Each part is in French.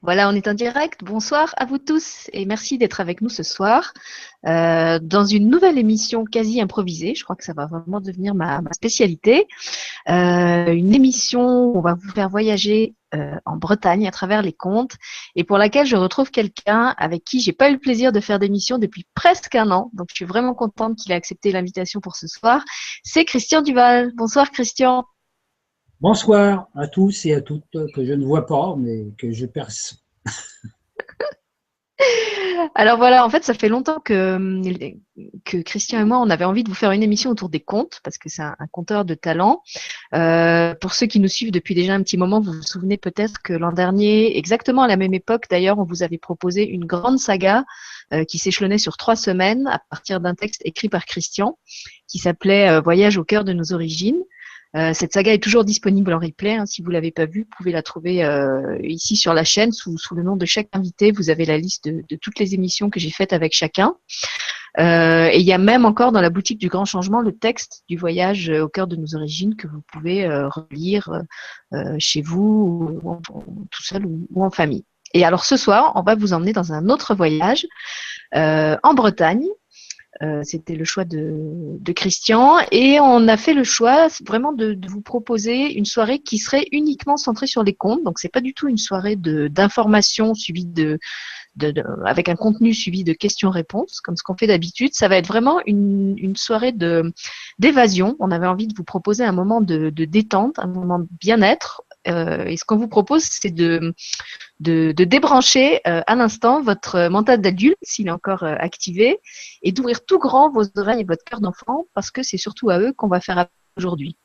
Voilà, on est en direct. Bonsoir à vous tous et merci d'être avec nous ce soir dans une nouvelle émission quasi improvisée. Je crois que ça va vraiment devenir ma spécialité. Une émission où on va vous faire voyager en Bretagne à travers les contes et pour laquelle je retrouve quelqu'un avec qui j'ai pas eu le plaisir de faire d'émission depuis presque un an. Donc je suis vraiment contente qu'il ait accepté l'invitation pour ce soir. C'est Christian Duval. Bonsoir Christian. Bonsoir à tous et à toutes que je ne vois pas, mais que je perçois. Alors voilà, en fait, ça fait longtemps que Christian et moi, on avait envie de vous faire une émission autour des contes, parce que c'est un conteur de talent. Pour ceux qui nous suivent depuis déjà un petit moment, vous vous souvenez peut-être que l'an dernier, exactement à la même époque d'ailleurs, on vous avait proposé une grande saga qui s'échelonnait sur 3 semaines à partir d'un texte écrit par Christian, qui s'appelait Voyage au cœur de nos origines. Cette saga est toujours disponible en replay, hein. Si vous l'avez pas vue, vous pouvez la trouver ici sur la chaîne sous le nom de chaque invité. Vous avez la liste de toutes les émissions que j'ai faites avec chacun. Et il y a même encore dans la boutique du Grand Changement le texte du voyage au cœur de nos origines que vous pouvez relire chez vous, tout seul ou en famille. Et alors ce soir, on va vous emmener dans un autre voyage en Bretagne. C'était le choix de Christian et on a fait le choix vraiment de vous proposer une soirée qui serait uniquement centrée sur les contes. Donc c'est pas du tout une soirée d'information suivie avec un contenu suivi de questions-réponses comme ce qu'on fait d'habitude. Ça va être vraiment une soirée d'évasion. On avait envie de vous proposer un moment de détente, un moment de bien-être. Et ce qu'on vous propose, c'est de débrancher à l'instant votre mental d'adulte, s'il est encore activé, et d'ouvrir tout grand vos oreilles et votre cœur d'enfant, parce que c'est surtout à eux qu'on va faire appel aujourd'hui.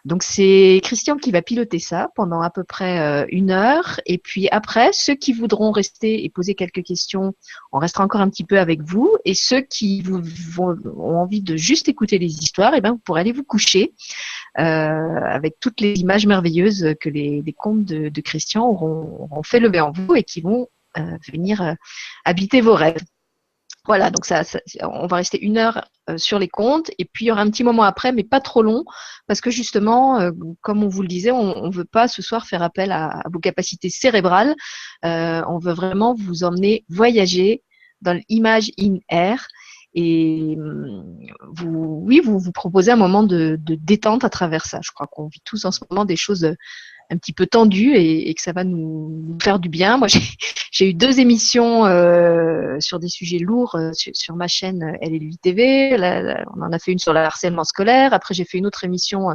Donc c'est Christian qui va piloter ça pendant à peu près 1 heure. Et puis après, ceux qui voudront rester et poser quelques questions, on restera encore un petit peu avec vous. Et ceux qui ont envie de juste écouter les histoires, eh ben, vous pourrez aller vous coucher avec toutes les images merveilleuses que les contes de Christian auront fait lever en vous et qui vont venir habiter vos rêves. Voilà, donc on va rester 1 heure sur les contes et puis il y aura un petit moment après, mais pas trop long, parce que justement, comme on vous le disait, on ne veut pas ce soir faire appel à vos capacités cérébrales. On veut vraiment vous emmener voyager dans l'image in air et vous proposez un moment de détente à travers ça. Je crois qu'on vit tous en ce moment des choses un petit peu tendu et que ça va nous faire du bien. Moi, j'ai eu 2 émissions sur des sujets lourds sur ma chaîne LLU TV. On en a fait une sur le harcèlement scolaire. Après, j'ai fait une autre émission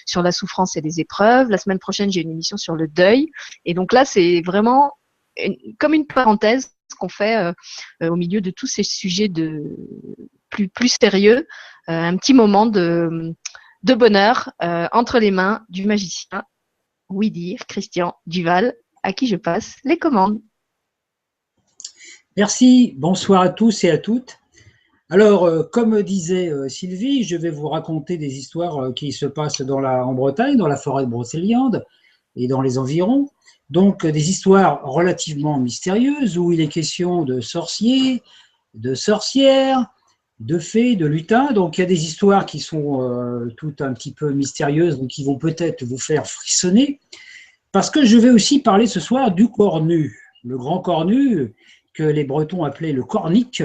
sur la souffrance et les épreuves. La semaine prochaine, j'ai une émission sur le deuil. Et donc là, c'est vraiment comme une parenthèse qu'on fait au milieu de tous ces sujets plus sérieux, un petit moment de bonheur entre les mains du magicien oui dire, Christian Duval, à qui je passe les commandes. Merci, bonsoir à tous et à toutes. Alors, comme disait Sylvie, je vais vous raconter des histoires qui se passent en Bretagne, dans la forêt de Brocéliande et dans les environs. Donc, des histoires relativement mystérieuses où il est question de sorciers, de sorcières, de fées, de lutins. Donc, il y a des histoires qui sont toutes un petit peu mystérieuses, donc qui vont peut-être vous faire frissonner. Parce que je vais aussi parler ce soir du cornu, le grand cornu que les Bretons appelaient le cornic,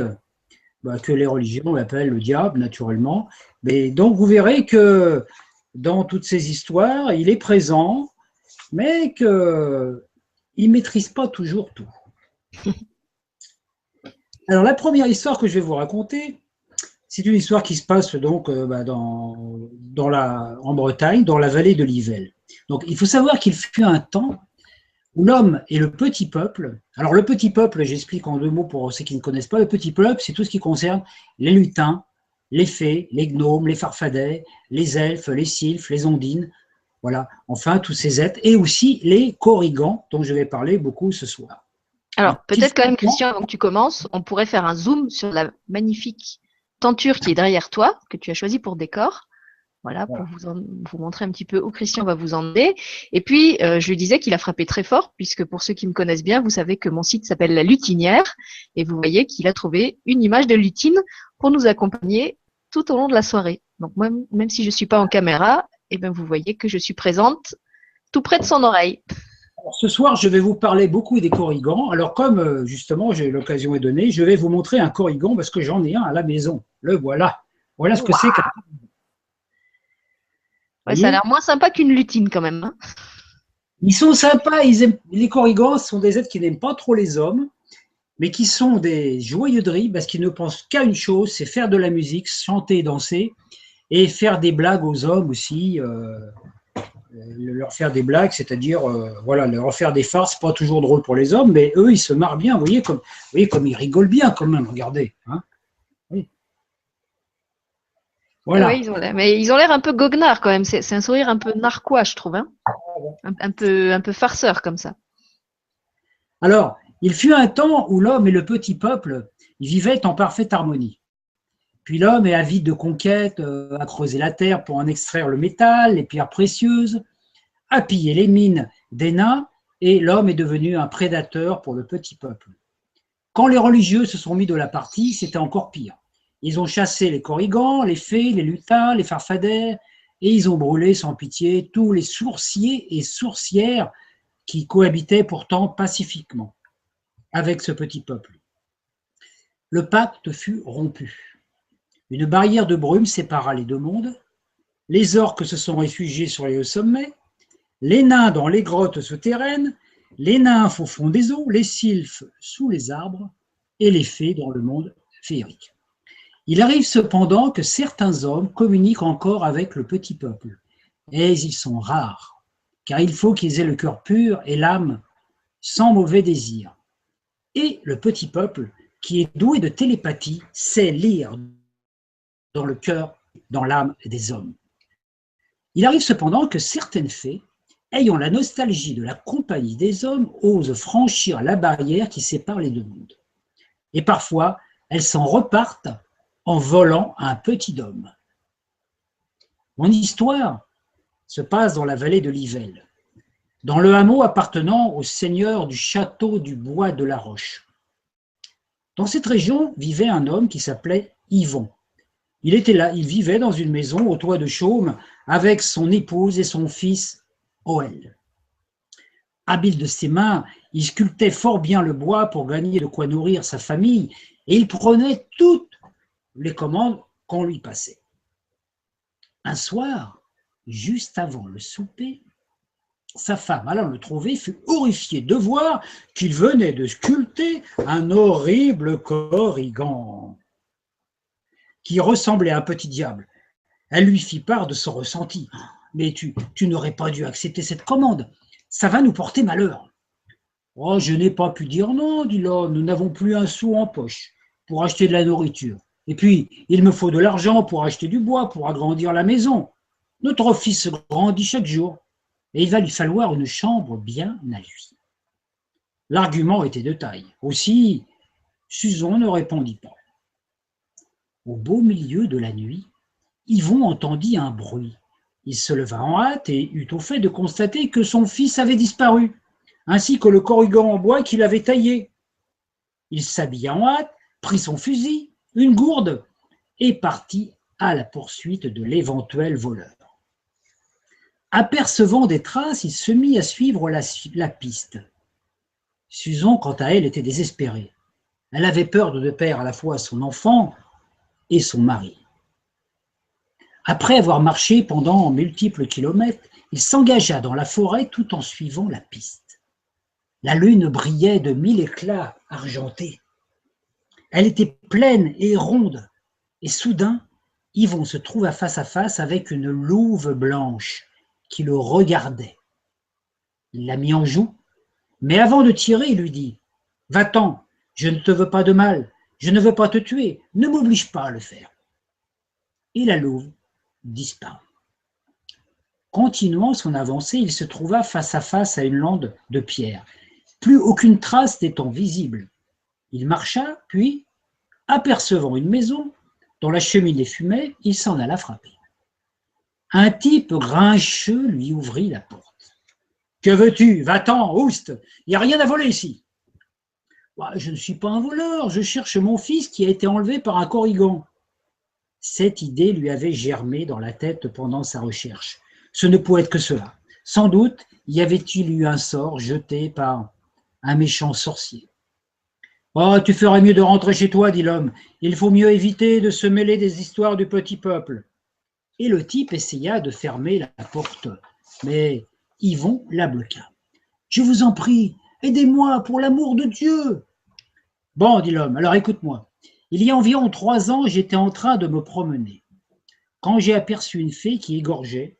que les religions appellent le diable naturellement. Mais donc vous verrez que dans toutes ces histoires, il est présent, mais qu'il ne maîtrise pas toujours tout. Alors la première histoire que je vais vous raconter, c'est une histoire qui se passe donc en Bretagne, dans la vallée de l'Yvel. Donc il faut savoir qu'il fut un temps où l'homme et le petit peuple, alors le petit peuple, j'explique en 2 mots pour ceux qui ne connaissent pas, le petit peuple, c'est tout ce qui concerne les lutins, les fées, les gnomes, les farfadets, les elfes, les sylphes, les ondines, voilà, enfin tous ces êtres, et aussi les corrigans, dont je vais parler beaucoup ce soir. Alors, Donc, peut-être quand même, Christian, avant que tu commences, on pourrait faire un zoom sur la magnifique tenture qui est derrière toi, que tu as choisie pour décor. Voilà, pour voilà. vous montrer un petit peu où Christian va vous emmener. Et puis, je lui disais qu'il a frappé très fort, puisque pour ceux qui me connaissent bien, vous savez que mon site s'appelle La Lutinière. Et vous voyez qu'il a trouvé une image de lutine pour nous accompagner tout au long de la soirée. Donc, même si je ne suis pas en caméra, eh bien, vous voyez que je suis présente tout près de son oreille. Ce soir, je vais vous parler beaucoup des corrigans. Alors, comme justement, l'occasion est donnée, je vais vous montrer un corrigan parce que j'en ai un à la maison. Le voilà. Voilà ce que c'est. Vous Ouais, ça a voyez? l'air moins sympa qu'une lutine quand même, hein. Ils sont sympas. Les corrigans sont des êtres qui n'aiment pas trop les hommes, mais qui sont des joyeux de rire parce qu'ils ne pensent qu'à une chose, c'est faire de la musique, chanter, danser et faire des blagues aux hommes aussi. Leur faire des blagues, c'est-à-dire voilà, leur faire des farces, pas toujours drôle pour les hommes, mais eux, ils se marrent bien, vous voyez comme ils rigolent bien quand même, regardez. Hein, oui. Ah ouais, Voilà. mais ils ont l'air un peu goguenards quand même. C'est un sourire un peu narquois, je trouve, hein. Un peu farceur comme ça. Alors, il fut un temps où l'homme et le petit peuple vivaient en parfaite harmonie. Puis l'homme est avide de conquêtes, a creusé la terre pour en extraire le métal, les pierres précieuses, a pillé les mines des nains, et l'homme est devenu un prédateur pour le petit peuple. Quand les religieux se sont mis de la partie, c'était encore pire. Ils ont chassé les corrigans, les fées, les lutins, les farfadets, et ils ont brûlé sans pitié tous les sourciers et sourcières qui cohabitaient pourtant pacifiquement avec ce petit peuple. Le pacte fut rompu. Une barrière de brume sépara les deux mondes. Les orques se sont réfugiés sur les hauts sommets, les nains dans les grottes souterraines, les nymphes au fond des eaux, les sylphes sous les arbres et les fées dans le monde féerique. Il arrive cependant que certains hommes communiquent encore avec le petit peuple, et ils sont rares, car il faut qu'ils aient le cœur pur et l'âme sans mauvais désir. Et le petit peuple, qui est doué de télépathie, sait lire dans le cœur, dans l'âme des hommes. Il arrive cependant que certaines fées, ayant la nostalgie de la compagnie des hommes, osent franchir la barrière qui sépare les deux mondes. Et parfois, elles s'en repartent en volant un petit homme. Mon histoire se passe dans la vallée de l'Yvel, dans le hameau appartenant au seigneur du château du Bois de la Roche. Dans cette région vivait un homme qui s'appelait Yvon. Il était là, il vivait dans une maison au toit de chaume avec son épouse et son fils Oel. Habile de ses mains, il sculptait fort bien le bois pour gagner de quoi nourrir sa famille et il prenait toutes les commandes qu'on lui passait. Un soir, juste avant le souper, sa femme, allant le trouver, fut horrifiée de voir qu'il venait de sculpter un horrible corrigan qui ressemblait à un petit diable. Elle lui fit part de son ressenti. « Mais tu n'aurais pas dû accepter cette commande. Ça va nous porter malheur. » « Oh, je n'ai pas pu dire non, dit l'homme. Nous n'avons plus un sou en poche pour acheter de la nourriture. Et puis, il me faut de l'argent pour acheter du bois, pour agrandir la maison. Notre fils grandit chaque jour et il va lui falloir une chambre bien à lui. » L'argument était de taille. Aussi, Suzon ne répondit pas. Au beau milieu de la nuit, Yvon entendit un bruit. Il se leva en hâte et eut au fait de constater que son fils avait disparu, ainsi que le corrigan en bois qu'il avait taillé. Il s'habilla en hâte, prit son fusil, une gourde, et partit à la poursuite de l'éventuel voleur. Apercevant des traces, il se mit à suivre la piste. Suzon, quant à elle, était désespérée. Elle avait peur de perdre à la fois son enfant et son mari. Après avoir marché pendant multiples kilomètres, il s'engagea dans la forêt tout en suivant la piste. La lune brillait de 1000 éclats argentés. Elle était pleine et ronde, et soudain, Yvon se trouva face à face avec une louve blanche qui le regardait. Il la mit en joue, mais avant de tirer, il lui dit « Va-t'en, je ne te veux pas de mal, je ne veux pas te tuer, ne m'oblige pas à le faire. » Et la louve disparut. Continuant son avancée, il se trouva face à face à une lande de pierre. Plus aucune trace n'étant visible. Il marcha, puis, apercevant une maison dont la cheminée fumait, il s'en alla frapper. Un type grincheux lui ouvrit la porte. « Que veux-tu? Va-t'en, ouste, il n'y a rien à voler ici. »« Je ne suis pas un voleur, je cherche mon fils qui a été enlevé par un corrigan. » Cette idée lui avait germé dans la tête pendant sa recherche. Ce ne pouvait être que cela. Sans doute y avait-il eu un sort jeté par un méchant sorcier. « Oh, tu ferais mieux de rentrer chez toi, dit l'homme. Il faut mieux éviter de se mêler des histoires du petit peuple. » Et le type essaya de fermer la porte, mais Yvon la bloqua. « Je vous en prie, aidez-moi pour l'amour de Dieu. » Bon, dit l'homme, alors écoute-moi. Il y a environ 3 ans, j'étais en train de me promener, quand j'ai aperçu une fée qui égorgeait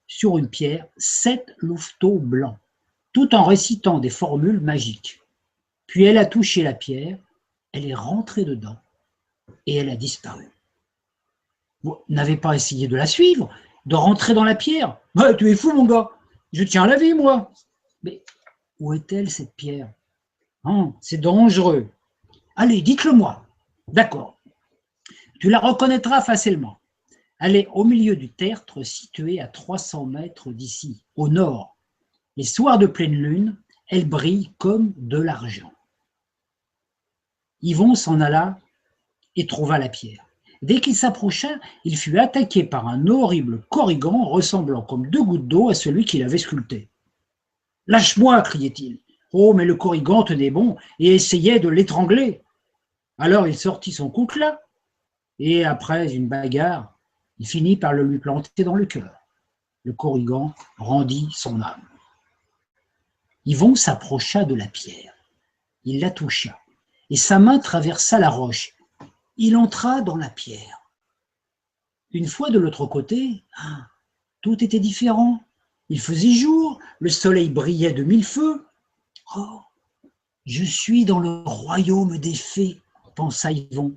sur une pierre 7 louveteaux blancs, tout en récitant des formules magiques. Puis elle a touché la pierre, elle est rentrée dedans et elle a disparu. Vous n'avez pas essayé de la suivre, de rentrer dans la pierre? Bah, tu es fou, mon gars, je tiens à la vie, moi. Mais où est-elle, cette pierre? Oh, c'est dangereux. Allez, dites-le-moi. D'accord. Tu la reconnaîtras facilement. Elle est au milieu du tertre situé à 300 mètres d'ici, au nord. Les soirs de pleine lune, elle brille comme de l'argent. Yvon s'en alla et trouva la pierre. Dès qu'il s'approcha, il fut attaqué par un horrible corrigan ressemblant comme 2 gouttes d'eau à celui qu'il avait sculpté. « Lâche-moi » criait-il. Oh, mais le corrigan tenait bon et essayait de l'étrangler. Alors il sortit son coutelas et, après une bagarre, il finit par le lui planter dans le cœur. Le corrigan rendit son âme. Yvon s'approcha de la pierre. Il la toucha et sa main traversa la roche. Il entra dans la pierre. Une fois de l'autre côté, tout était différent. Il faisait jour, le soleil brillait de 1000 feux. « Oh, je suis dans le royaume des fées », pensa Yvon.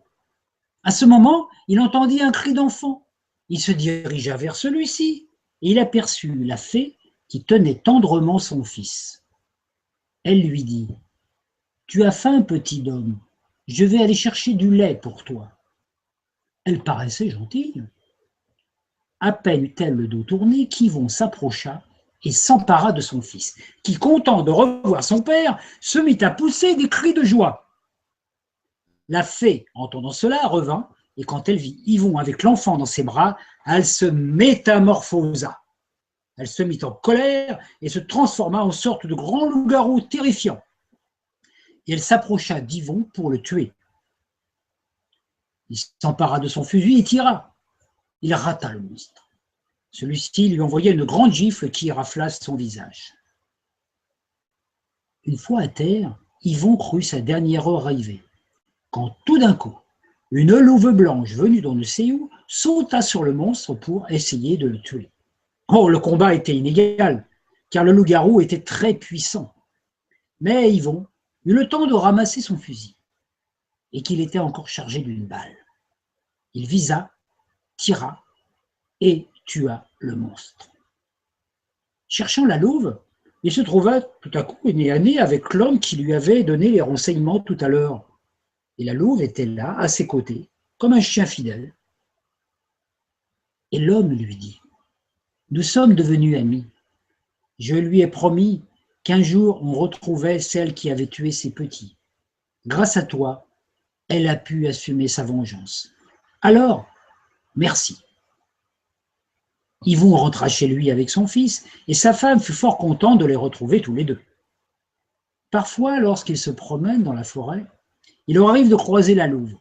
À ce moment, il entendit un cri d'enfant. Il se dirigea vers celui-ci et il aperçut la fée qui tenait tendrement son fils. Elle lui dit : « Tu as faim, petit homme, je vais aller chercher du lait pour toi. » Elle paraissait gentille. À peine eut-elle le dos tourné qu'Yvon s'approcha et s'empara de son fils, qui, content de revoir son père, se mit à pousser des cris de joie. La fée, entendant cela, revint, et quand elle vit Yvon avec l'enfant dans ses bras, elle se métamorphosa. Elle se mit en colère et se transforma en sorte de grand loup-garou terrifiant. Et elle s'approcha d'Yvon pour le tuer. Il s'empara de son fusil et tira. Il rata le monstre. Celui-ci lui envoya une grande gifle qui rafla son visage. Une fois à terre, Yvon crut sa dernière heure arrivée, quand tout d'un coup, une louve blanche venue d'on ne sait où sauta sur le monstre pour essayer de le tuer. Oh, le combat était inégal, car le loup-garou était très puissant. Mais Yvon eut le temps de ramasser son fusil, et qu'il était encore chargé d'une balle. Il visa, tira et tua le monstre. Cherchant la louve, il se trouva tout à coup nez à nez avec l'homme qui lui avait donné les renseignements tout à l'heure. Et la louve était là, à ses côtés, comme un chien fidèle. Et l'homme lui dit : « Nous sommes devenus amis. Je lui ai promis qu'un jour on retrouvait celle qui avait tué ses petits. Grâce à toi, elle a pu assumer sa vengeance. Alors, merci. » Yvon rentra chez lui avec son fils, et sa femme fut fort contente de les retrouver tous les deux. Parfois, lorsqu'ils se promènent dans la forêt, il leur arrive de croiser la louve,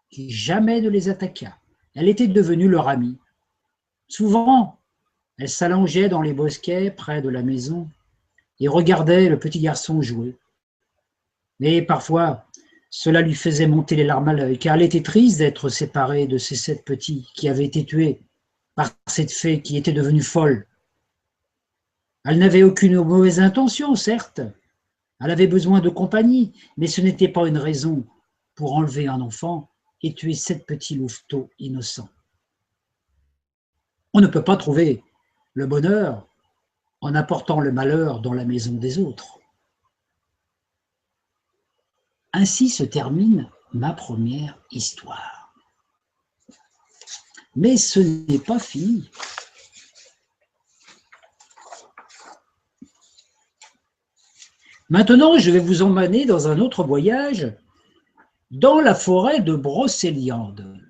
qui jamais ne les attaqua. Elle était devenue leur amie. Souvent, elle s'allongeait dans les bosquets près de la maison et regardait le petit garçon jouer. Mais parfois, cela lui faisait monter les larmes à l'œil, car elle était triste d'être séparée de ces 7 petits qui avaient été tués par cette fée qui était devenue folle. Elle n'avait aucune mauvaise intention, certes. Elle avait besoin de compagnie, mais ce n'était pas une raison pour enlever un enfant et tuer 7 petits louveteaux innocents. On ne peut pas trouver le bonheur en apportant le malheur dans la maison des autres. Ainsi se termine ma première histoire. Mais ce n'est pas fini. Maintenant, je vais vous emmener dans un autre voyage, dans la forêt de Brocéliande.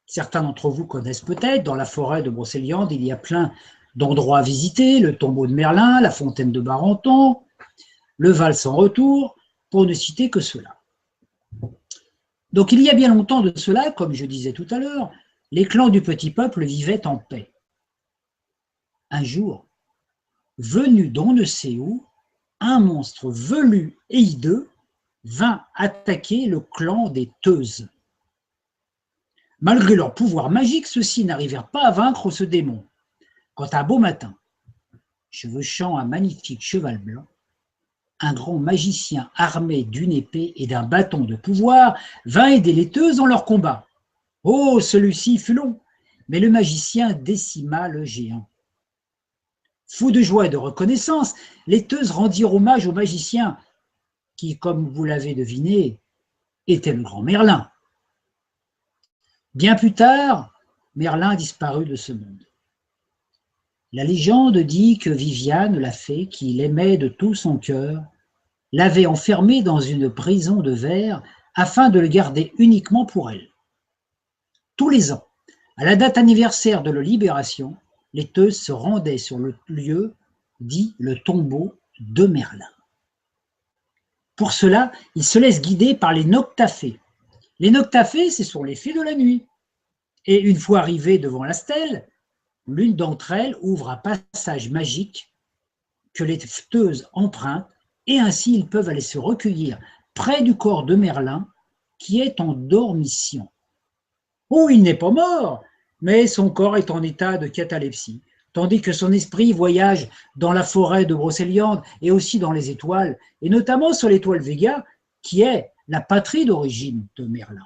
Certains d'entre vous connaissent peut-être, dans la forêt de Brocéliande, il y a plein d'endroits à visiter, le tombeau de Merlin, la fontaine de Barenton, le Val sans retour, pour ne citer que cela. Donc il y a bien longtemps de cela, comme je disais tout à l'heure, les clans du petit peuple vivaient en paix. Un jour, venu d'on ne sait où, un monstre velu et hideux vint attaquer le clan des Teuses. Malgré leur pouvoir magique, ceux-ci n'arrivèrent pas à vaincre ce démon. Quand un beau matin, chevauchant un magnifique cheval blanc, un grand magicien armé d'une épée et d'un bâton de pouvoir vint aider les Teuses dans leur combat. Oh, celui-ci fut long, mais le magicien décima le géant. Fous de joie et de reconnaissance, les Teuses rendirent hommage au magicien qui, comme vous l'avez deviné, était le grand Merlin. Bien plus tard, Merlin disparut de ce monde. La légende dit que Viviane, la fée, qui l'aimait de tout son cœur, l'avait enfermé dans une prison de verre afin de le garder uniquement pour elle. Tous les ans, à la date anniversaire de leur libération, les Teuses se rendaient sur le lieu dit le tombeau de Merlin. Pour cela, ils se laissent guider par les noctafées. Les noctafées, ce sont les fées de la nuit. Et une fois arrivées devant la stèle, l'une d'entre elles ouvre un passage magique que les Teuses empruntent et ainsi ils peuvent aller se recueillir près du corps de Merlin qui est en dormition. Oh, il n'est pas mort, mais son corps est en état de catalepsie, tandis que son esprit voyage dans la forêt de Brocéliande et aussi dans les étoiles, et notamment sur l'étoile Vega, qui est la patrie d'origine de Merlin.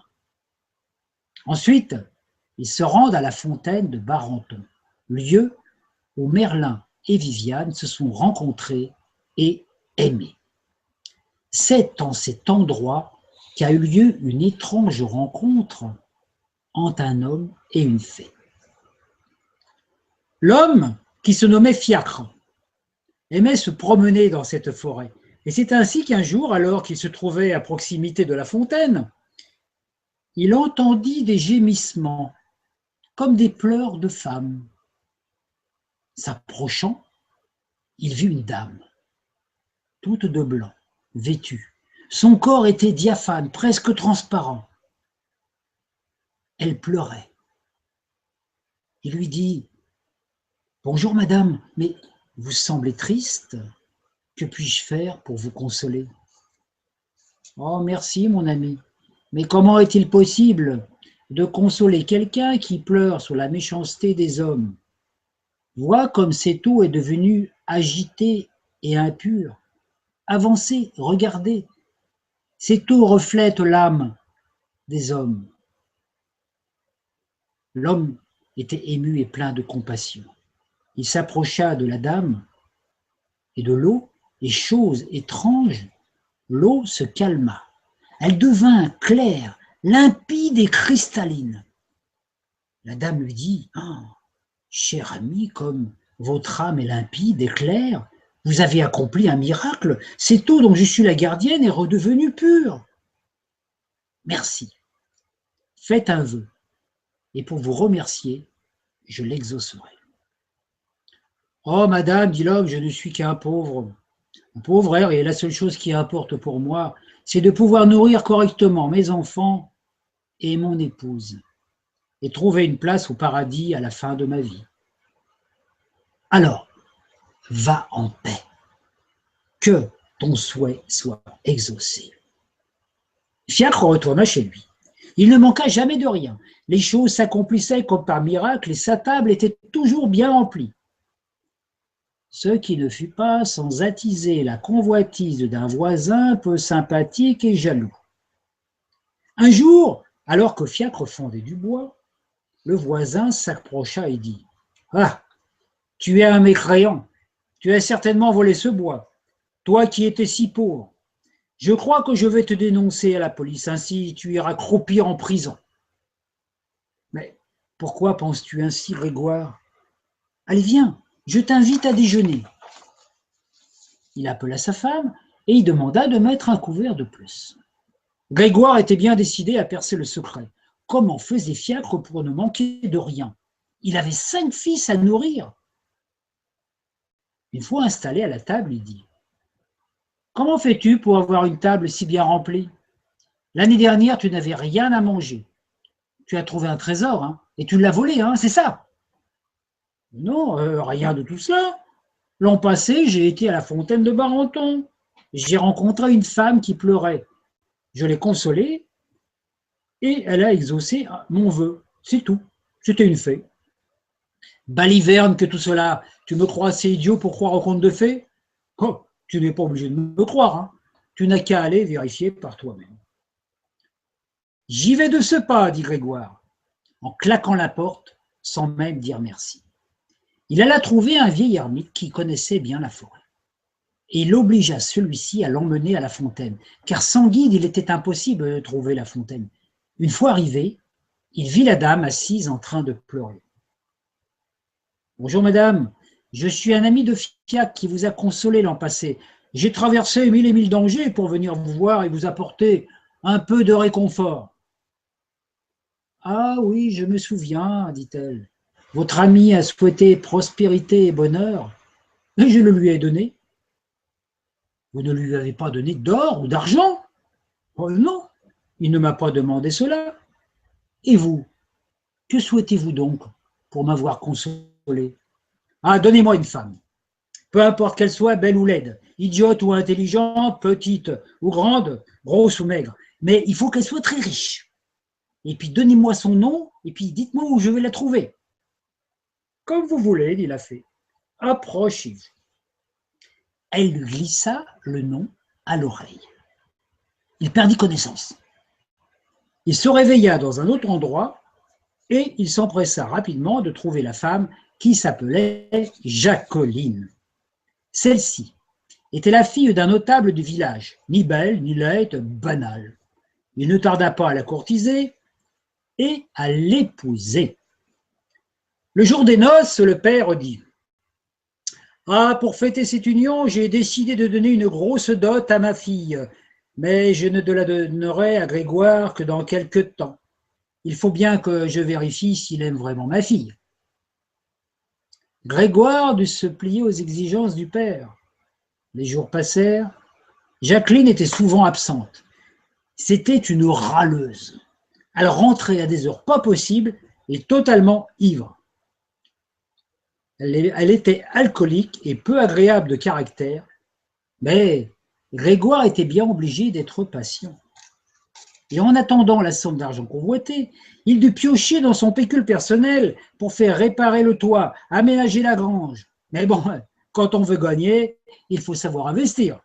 Ensuite, ils se rendent à la fontaine de Barenton, lieu où Merlin et Viviane se sont rencontrés et aimés. C'est en cet endroit qu'a eu lieu une étrange rencontre entre un homme et une fée. L'homme, qui se nommait Fiacre, aimait se promener dans cette forêt. Et c'est ainsi qu'un jour, alors qu'il se trouvait à proximité de la fontaine, il entendit des gémissements, comme des pleurs de femmes. S'approchant, il vit une dame, toute de blanc, vêtue. Son corps était diaphane, presque transparent. Elle pleurait. Il lui dit « Bonjour madame, mais vous semblez triste. Que puis-je faire pour vous consoler ?»« Oh merci mon ami, mais comment est-il possible de consoler quelqu'un qui pleure sur la méchanceté des hommes? Vois comme cette eau est devenue agitée et impure. Avancez, regardez. Cette eau reflète l'âme des hommes. » L'homme était ému et plein de compassion. Il s'approcha de la dame et de l'eau, et chose étrange, l'eau se calma. Elle devint claire, limpide et cristalline. La dame lui dit « Ah, cher ami, comme votre âme est limpide et claire, vous avez accompli un miracle. Cette eau dont je suis la gardienne est redevenue pure. Merci. Faites un vœu, et pour vous remercier, je l'exaucerai. » « Oh, madame, dit l'homme, je ne suis qu'un pauvre. Un pauvre air, et la seule chose qui importe pour moi, c'est de pouvoir nourrir correctement mes enfants et mon épouse, et trouver une place au paradis à la fin de ma vie. Alors, va en paix, que ton souhait soit exaucé. » Fiacre retourna chez lui. Il ne manqua jamais de rien. Les choses s'accomplissaient comme par miracle et sa table était toujours bien remplie. Ce qui ne fut pas sans attiser la convoitise d'un voisin peu sympathique et jaloux. Un jour, alors que Fiacre fendait du bois, le voisin s'approcha et dit « Ah, tu es un mécréant, tu as certainement volé ce bois, toi qui étais si pauvre. Je crois que je vais te dénoncer à la police, ainsi tu iras croupir en prison. » « Mais pourquoi penses-tu ainsi, Grégoire ? Allez, viens, je t'invite à déjeuner. » Il appela sa femme et il demanda de mettre un couvert de plus. Grégoire était bien décidé à percer le secret. Comment faisait Fiacre pour ne manquer de rien? Il avait 5 fils à nourrir. Une fois installé à la table, il dit: comment fais-tu pour avoir une table si bien remplie? L'année dernière, tu n'avais rien à manger. Tu as trouvé un trésor, hein, et tu l'as volé, hein, c'est ça? Non, rien de tout cela. L'an passé, j'ai été à la fontaine de Barenton. J'ai rencontré une femme qui pleurait. Je l'ai consolée et elle a exaucé mon vœu. C'est tout. C'était une fée. Baliverne que tout cela. Tu me crois assez idiot pour croire au conte de fées? Oh, tu n'es pas obligé de me croire, hein. Tu n'as qu'à aller vérifier par toi-même. J'y vais de ce pas, dit Grégoire, en claquant la porte sans même dire merci. Il alla trouver un vieil ermite qui connaissait bien la forêt. Et il obligea celui-ci à l'emmener à la fontaine, car sans guide, il était impossible de trouver la fontaine. Une fois arrivé, il vit la dame assise en train de pleurer. « Bonjour madame, je suis un ami de Fiac qui vous a consolé l'an passé. J'ai traversé 1000 et 1000 dangers pour venir vous voir et vous apporter un peu de réconfort. »« Ah oui, je me souviens, dit-elle. Votre ami a souhaité prospérité et bonheur, et je le lui ai donné. » « Vous ne lui avez pas donné d'or ou d'argent? »« Oh non, il ne m'a pas demandé cela. »« Et vous, que souhaitez-vous donc pour m'avoir consolé? »« Ah, donnez-moi une femme, peu importe qu'elle soit belle ou laide, idiote ou intelligente, petite ou grande, grosse ou maigre, mais il faut qu'elle soit très riche. Et puis donnez-moi son nom, et puis dites-moi où je vais la trouver. »« Comme vous voulez, dit la fée. Approchez-vous. » Elle lui glissa le nom à l'oreille. Il perdit connaissance. Il se réveilla dans un autre endroit et il s'empressa rapidement de trouver la femme qui s'appelait Jacqueline. Celle-ci était la fille d'un notable du village, ni belle, ni laide, banale. Il ne tarda pas à la courtiser et à l'épouser. Le jour des noces, le père dit: « Ah, pour fêter cette union, j'ai décidé de donner une grosse dot à ma fille, mais je ne la donnerai à Grégoire que dans quelque temps. Il faut bien que je vérifie s'il aime vraiment ma fille. » Grégoire dut se plier aux exigences du père. Les jours passèrent. Jacqueline était souvent absente. C'était une râleuse. Elle rentrait à des heures pas possibles et totalement ivre. Elle était alcoolique et peu agréable de caractère, mais Grégoire était bien obligé d'être patient. Et en attendant la somme d'argent convoitée, il dut piocher dans son pécule personnel pour faire réparer le toit, aménager la grange. Mais bon, quand on veut gagner, il faut savoir investir.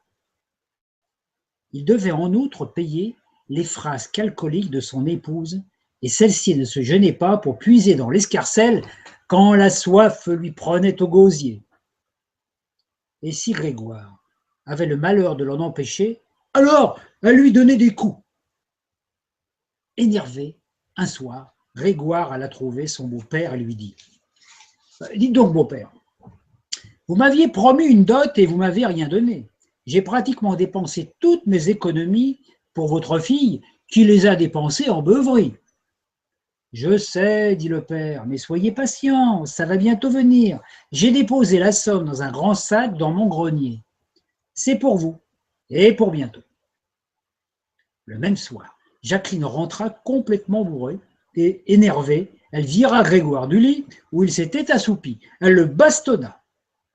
Il devait en outre payer les frasques alcooliques de son épouse, et celle-ci ne se gênait pas pour puiser dans l'escarcelle quand la soif lui prenait au gosier. Et si Grégoire avait le malheur de l'en empêcher, alors elle lui donnait des coups. Énervé, un soir, Grégoire alla trouver son beau-père et lui dit: « Dites donc, beau-père, vous m'aviez promis une dot et vous m'avez rien donné. J'ai pratiquement dépensé toutes mes économies pour votre fille qui les a dépensées en beuverie. » « Je sais, dit le père, mais soyez patient, ça va bientôt venir. J'ai déposé la somme dans un grand sac dans mon grenier. C'est pour vous et pour bientôt. » Le même soir, Jacqueline rentra complètement bourrée et énervée. Elle vira Grégoire du lit où il s'était assoupi. Elle le bastonna.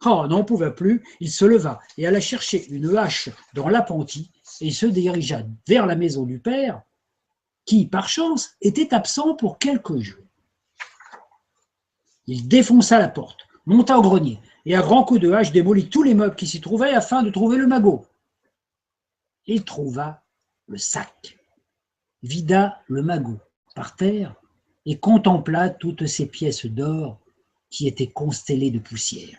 Oh, n'en pouvait plus, il se leva et alla chercher une hache dans l'appentis et se dirigea vers la maison du père, qui, par chance, était absent pour quelques jours. Il défonça la porte, monta au grenier et à grands coups de hache démolit tous les meubles qui s'y trouvaient afin de trouver le magot. Il trouva le sac, vida le magot par terre et contempla toutes ces pièces d'or qui étaient constellées de poussière.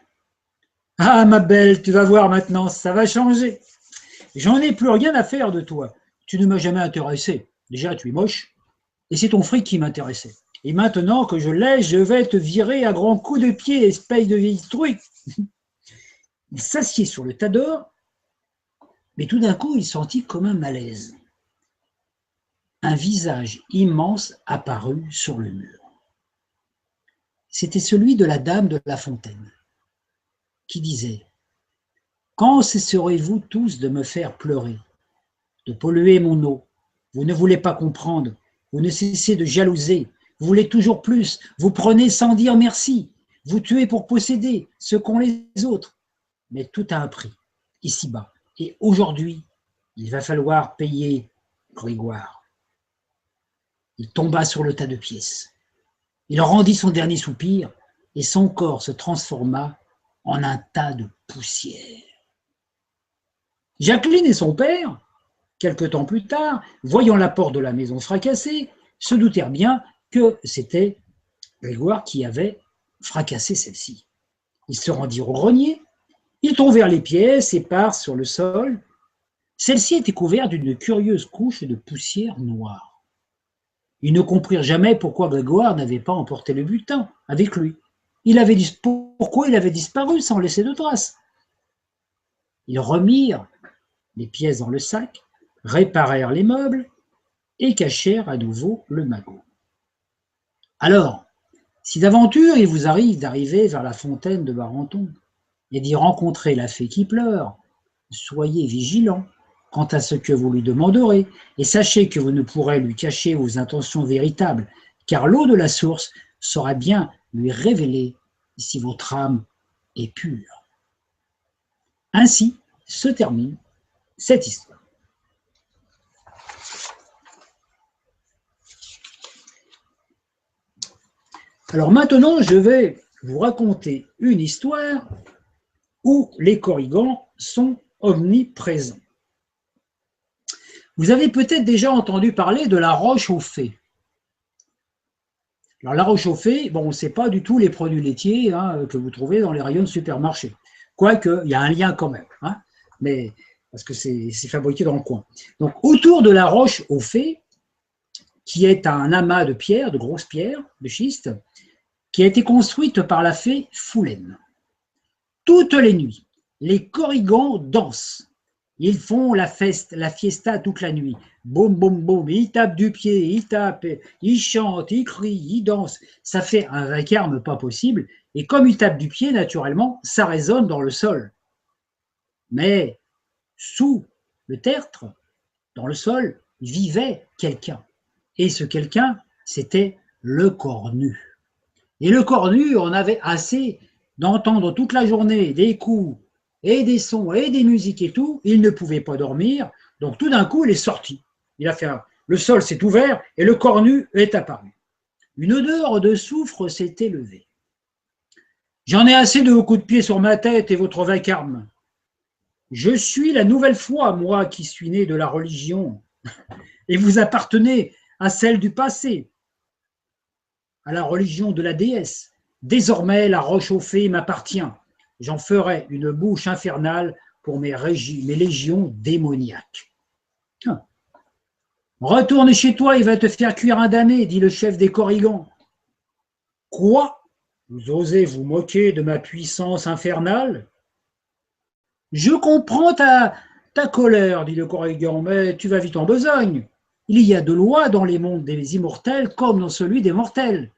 « Ah, ma belle, tu vas voir maintenant, ça va changer. J'en ai plus rien à faire de toi. Tu ne m'as jamais intéressé. Déjà, tu es moche, et c'est ton fric qui m'intéressait. Et maintenant que je l'ai, je vais te virer à grands coups de pied, espèce de vieille truie. » Il s'assied sur le tas d'or, mais tout d'un coup, il sentit comme un malaise. Un visage immense apparut sur le mur. C'était celui de la dame de la fontaine, qui disait: Quand cesserez-vous tous de me faire pleurer, de polluer mon eau? Vous ne voulez pas comprendre, vous ne cessez de jalouser, vous voulez toujours plus, vous prenez sans dire merci, vous tuez pour posséder ce qu'ont les autres. Mais tout a un prix, ici-bas. Et aujourd'hui, il va falloir payer Grégoire. Il tomba sur le tas de pièces. Il rendit son dernier soupir et son corps se transforma en un tas de poussière. Jacqueline et son père, quelque temps plus tard, voyant la porte de la maison fracassée, se doutèrent bien que c'était Grégoire qui avait fracassé celle-ci. Ils se rendirent au grenier, ils trouvèrent les pièces éparses sur le sol. Celle-ci était couverte d'une curieuse couche de poussière noire. Ils ne comprirent jamais pourquoi Grégoire n'avait pas emporté le butin avec lui. Pourquoi il avait disparu sans laisser de traces. Ils remirent les pièces dans le sac, réparèrent les meubles et cachèrent à nouveau le magot. Alors, si d'aventure il vous arrive d'arriver vers la fontaine de Barenton et d'y rencontrer la fée qui pleure, soyez vigilants quant à ce que vous lui demanderez et sachez que vous ne pourrez lui cacher vos intentions véritables, car l'eau de la source saura bien lui révéler si votre âme est pure. Ainsi se termine cette histoire. Alors maintenant, je vais vous raconter une histoire où les Korrigans sont omniprésents. Vous avez peut-être déjà entendu parler de la roche aux fées. Alors la roche aux fées, bon, ce n'est pas du tout les produits laitiers que vous trouvez dans les rayons de supermarché. Quoique, il y a un lien quand même, mais, parce que c'est fabriqué dans le coin. Donc autour de la roche aux fées, qui est un amas de pierres, de grosses pierres, de schiste, qui a été construite par la fée Foulaine. Toutes les nuits, les Korrigans dansent. Ils font la fiesta toute la nuit. Boum, boum, boum, ils tapent du pied, ils tapent, ils chantent, ils crient, ils dansent. Ça fait un vacarme pas possible. Et comme ils tapent du pied, naturellement, ça résonne dans le sol. Mais sous le tertre, dans le sol, vivait quelqu'un. Et ce quelqu'un, c'était le cornu. Et le cornu, on avait assez d'entendre toute la journée des coups et des sons et des musiques et tout. Il ne pouvait pas dormir. Donc tout d'un coup, il est sorti. Le sol s'est ouvert et le cornu est apparu. Une odeur de soufre s'est élevée. J'en ai assez de vos coups de pied sur ma tête et votre vacarme. Je suis la nouvelle foi, moi qui suis né de la religion, et vous appartenez à celle du passé, à la religion de la déesse. Désormais, la roche aux fées m'appartient. J'en ferai une bouche infernale pour mes légions démoniaques. Retourne chez toi, il va te faire cuire un damné, dit le chef des Korrigans. Quoi? Vous osez vous moquer de ma puissance infernale? Je comprends ta colère, dit le Korrigan, mais tu vas vite en besogne. Il y a de lois dans les mondes des immortels comme dans celui des mortels.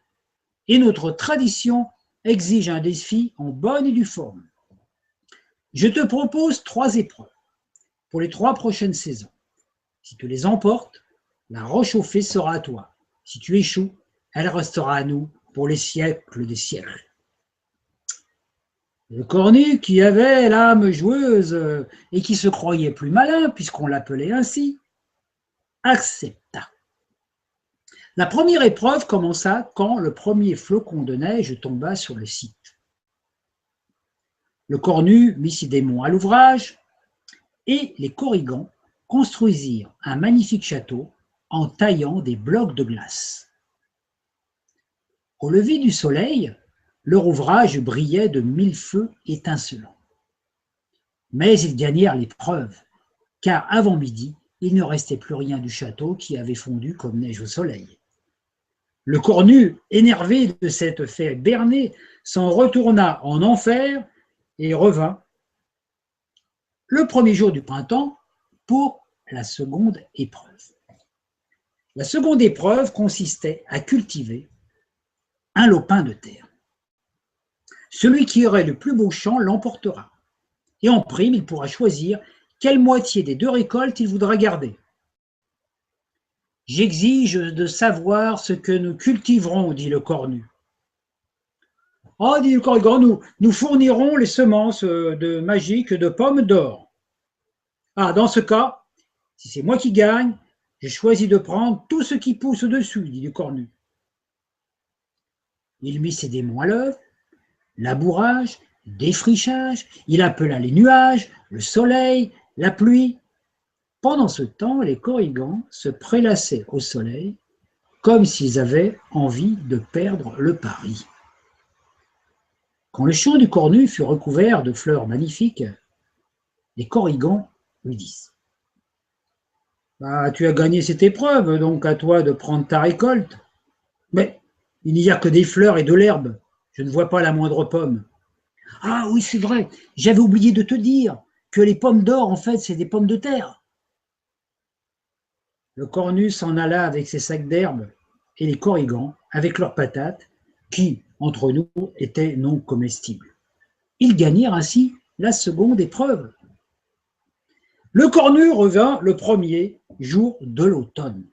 Et notre tradition exige un défi en bonne et due forme. Je te propose 3 épreuves pour les 3 prochaines saisons. Si tu les emportes, la roche aux fées sera à toi. Si tu échoues, elle restera à nous pour les siècles des siècles. Le cornu, qui avait l'âme joueuse et qui se croyait plus malin, puisqu'on l'appelait ainsi, accepta. La première épreuve commença quand le premier flocon de neige tomba sur le site. Le cornu mit ses démons à l'ouvrage et les Korrigans construisirent un magnifique château en taillant des blocs de glace. Au lever du soleil, leur ouvrage brillait de 1000 feux étincelants. Mais ils gagnèrent l'épreuve, car avant midi, il ne restait plus rien du château qui avait fondu comme neige au soleil. Le cornu, énervé de cette fête bernée, s'en retourna en enfer et revint le premier jour du printemps pour la seconde épreuve. La seconde épreuve consistait à cultiver un lopin de terre. Celui qui aurait le plus beau champ l'emportera. Et en prime, il pourra choisir quelle moitié des 2 récoltes il voudra garder. J'exige de savoir ce que nous cultiverons, dit le cornu. Ah, dit le corrigan, nous fournirons les semences de magiques de pommes d'or. Ah, dans ce cas, si c'est moi qui gagne, j'ai choisi de prendre tout ce qui pousse au-dessus, dit le cornu. Il mit ses démons à l'œuvre, labourage, défrichage, il appela les nuages, le soleil, la pluie. Pendant ce temps, les corrigans se prélassaient au soleil comme s'ils avaient envie de perdre le pari. Quand le champ du cornu fut recouvert de fleurs magnifiques, les corrigans lui disent « Bah, tu as gagné cette épreuve, donc à toi de prendre ta récolte. Mais il n'y a que des fleurs et de l'herbe, je ne vois pas la moindre pomme. » Ah oui, c'est vrai, j'avais oublié de te dire que les pommes d'or, en fait, c'est des pommes de terre. Le cornu s'en alla avec ses sacs d'herbe et les corrigans avec leurs patates, qui, entre nous, étaient non comestibles. Ils gagnèrent ainsi la seconde épreuve. Le cornu revint le premier jour de l'automne.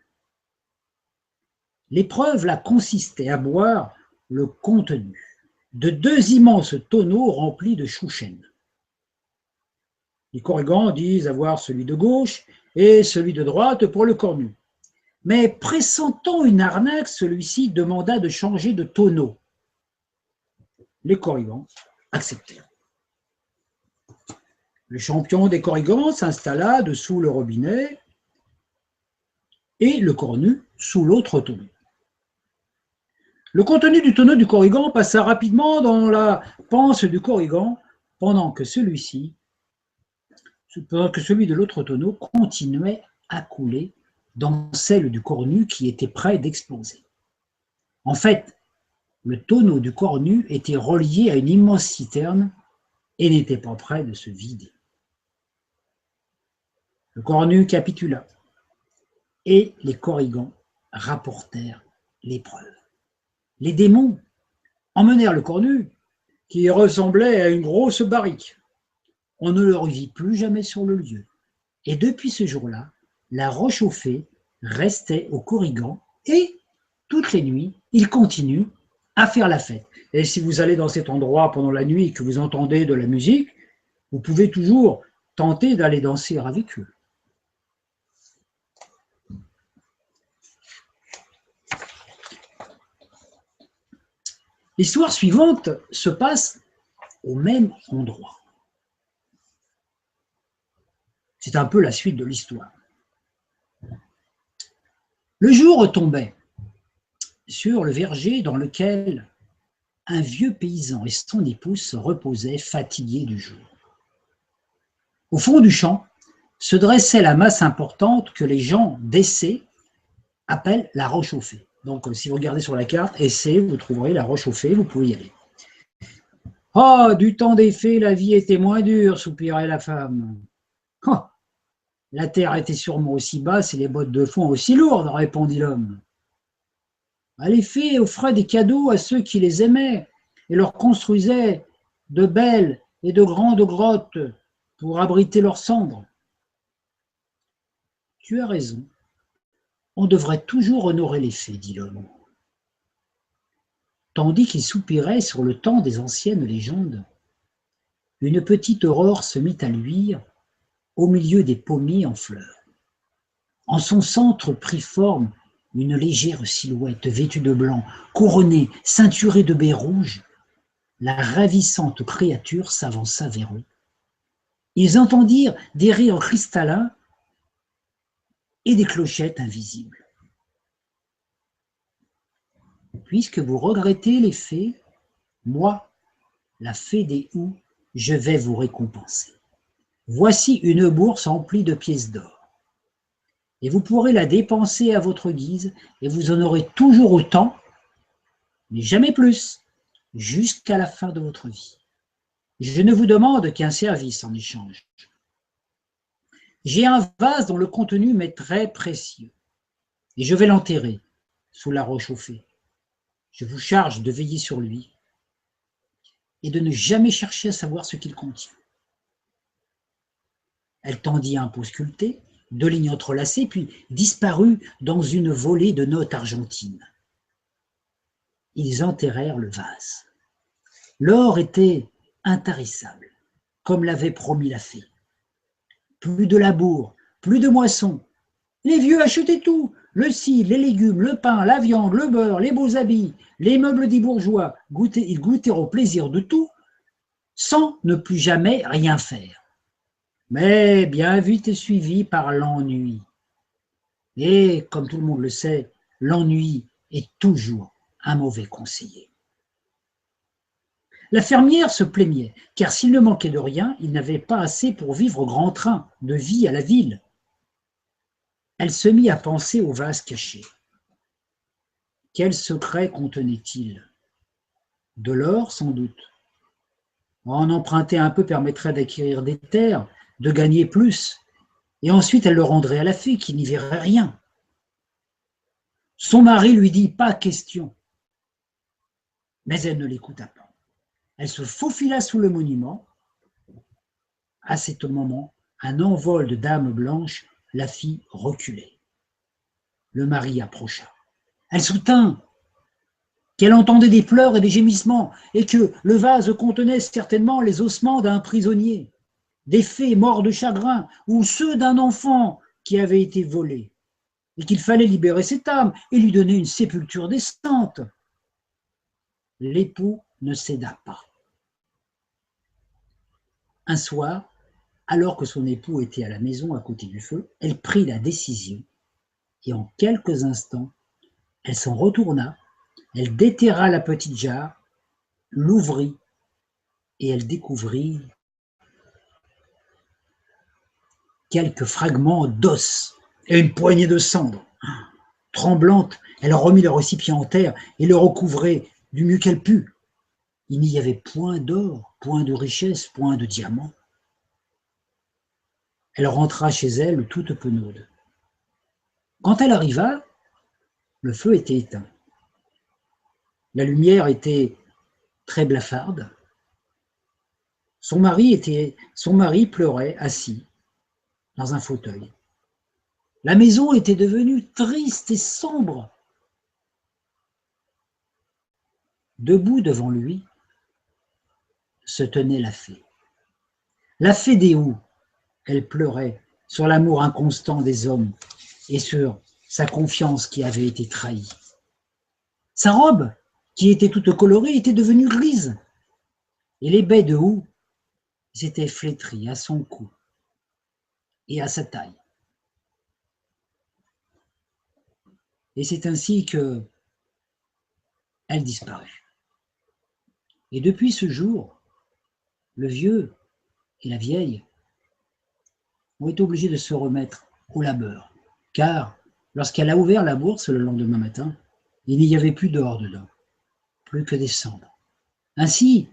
L'épreuve là consistait à boire le contenu de 2 immenses tonneaux remplis de chouchen. Les corrigans disent avoir celui de gauche et celui de droite pour le cornu. Mais pressentant une arnaque, celui-ci demanda de changer de tonneau. Les corrigans acceptèrent. Le champion des corrigans s'installa dessous le robinet et le cornu sous l'autre tonneau. Le contenu du tonneau du corrigan passa rapidement dans la panse du corrigan pendant que celui de l'autre tonneau continuait à couler dans celle du cornu qui était près d'exploser. En fait, le tonneau du cornu était relié à une immense citerne et n'était pas près de se vider. Le cornu capitula et les corrigans rapportèrent l'épreuve. Les démons emmenèrent le cornu, qui ressemblait à une grosse barrique. On ne le revit plus jamais sur le lieu. Et depuis ce jour-là, la roche aux fées restait au corrigan et, toutes les nuits, il continue à faire la fête. Et si vous allez dans cet endroit pendant la nuit et que vous entendez de la musique, vous pouvez toujours tenter d'aller danser avec eux. L'histoire suivante se passe au même endroit. C'est un peu la suite de l'histoire. Le jour tombait sur le verger dans lequel un vieux paysan et son épouse se reposaient fatigués du jour. Au fond du champ se dressait la masse importante que les gens d'Essé appellent la roche aux fées. Donc, si vous regardez sur la carte, Essé, vous trouverez la roche aux fées, vous pouvez y aller. « Oh, du temps des fées, la vie était moins dure, soupirait la femme. Oh, la terre était sûrement aussi basse et les bottes de foin aussi lourdes, répondit l'homme. Les fées offraient des cadeaux à ceux qui les aimaient et leur construisaient de belles et de grandes grottes pour abriter leurs cendres. Tu as raison, on devrait toujours honorer les fées, dit l'homme. Tandis qu'il soupirait sur le temps des anciennes légendes, une petite aurore se mit à luire au milieu des pommiers en fleurs. En son centre prit forme une légère silhouette vêtue de blanc, couronnée, ceinturée de baies rouges. La ravissante créature s'avança vers eux. Ils entendirent des rires cristallins et des clochettes invisibles. Puisque vous regrettez les fées, moi, la fée des houx, je vais vous récompenser. Voici une bourse emplie de pièces d'or. Et vous pourrez la dépenser à votre guise, et vous en aurez toujours autant, mais jamais plus, jusqu'à la fin de votre vie. Je ne vous demande qu'un service en échange. J'ai un vase dont le contenu m'est très précieux, et je vais l'enterrer sous la roche aux fées. Je vous charge de veiller sur lui et de ne jamais chercher à savoir ce qu'il contient. Elle tendit un pot sculpté, 2 lignes entrelacées, puis disparut dans une volée de notes argentines. Ils enterrèrent le vase. L'or était intarissable, comme l'avait promis la fée. Plus de labour, plus de moisson. Les vieux achetaient tout, le cidre, les légumes, le pain, la viande, le beurre, les beaux habits, les meubles des bourgeois. Ils goûtèrent au plaisir de tout, sans ne plus jamais rien faire. Mais bien vite est suivi par l'ennui. Et, comme tout le monde le sait, l'ennui est toujours un mauvais conseiller. La fermière se plaignait, car s'il ne manquait de rien, il n'avait pas assez pour vivre au grand train de vie à la ville. Elle se mit à penser au vase caché. Quel secret contenait-il? De l'or, sans doute. En emprunter un peu permettrait d'acquérir des terres, de gagner plus, et ensuite elle le rendrait à la fée qui n'y verrait rien. Son mari lui dit « pas question », mais elle ne l'écouta pas. Elle se faufila sous le monument. À ce moment, un envol de dames blanches la fit reculer. Le mari approcha. Elle soutint qu'elle entendait des pleurs et des gémissements, et que le vase contenait certainement les ossements d'un prisonnier, des fées morts de chagrin, ou ceux d'un enfant qui avait été volé, et qu'il fallait libérer cette âme et lui donner une sépulture décente. L'époux ne céda pas. Un soir, alors que son époux était à la maison à côté du feu, elle prit la décision, et en quelques instants, elle s'en retourna, elle déterra la petite jarre, l'ouvrit, et elle découvrit quelques fragments d'os et une poignée de cendres. Tremblante, elle remit le récipient en terre et le recouvrait du mieux qu'elle put. Il n'y avait point d'or, point de richesse, point de diamants. Elle rentra chez elle toute penaude. Quand elle arriva, le feu était éteint. La lumière était très blafarde. Son mari pleurait assis dans un fauteuil. La maison était devenue triste et sombre. Debout devant lui se tenait la fée. La fée des Houes, elle pleurait sur l'amour inconstant des hommes et sur sa confiance qui avait été trahie. Sa robe, qui était toute colorée, était devenue grise, et les baies de houx s'étaient flétries à son cou et à sa taille. Et c'est ainsi que elle disparut. Et depuis ce jour, le vieux et la vieille ont été obligés de se remettre au labeur, car lorsqu'elle a ouvert la bourse le lendemain matin, il n'y avait plus d'or dedans, plus que des cendres. Ainsi,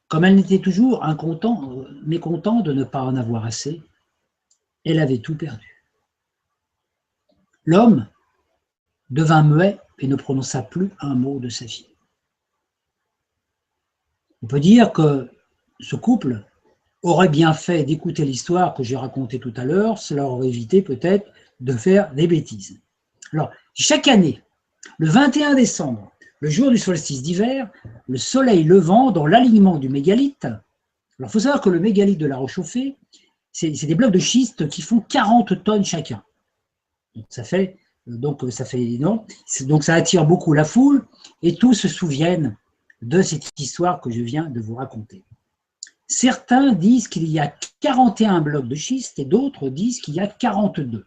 comme elle n'était toujours mécontente de ne pas en avoir assez, elle avait tout perdu. L'homme devint muet et ne prononça plus un mot de sa fille. On peut dire que ce couple aurait bien fait d'écouter l'histoire que j'ai racontée tout à l'heure, cela aurait évité peut-être de faire des bêtises. Alors, chaque année, le 21 décembre, le jour du solstice d'hiver, le soleil levant dans l'alignement du mégalithe. Alors, il faut savoir que le mégalithe de La Roche-Chauffée, c'est des blocs de schiste qui font 40 tonnes chacun. Donc ça fait énorme. Donc ça attire beaucoup la foule et tous se souviennent de cette histoire que je viens de vous raconter. Certains disent qu'il y a 41 blocs de schiste et d'autres disent qu'il y a 42.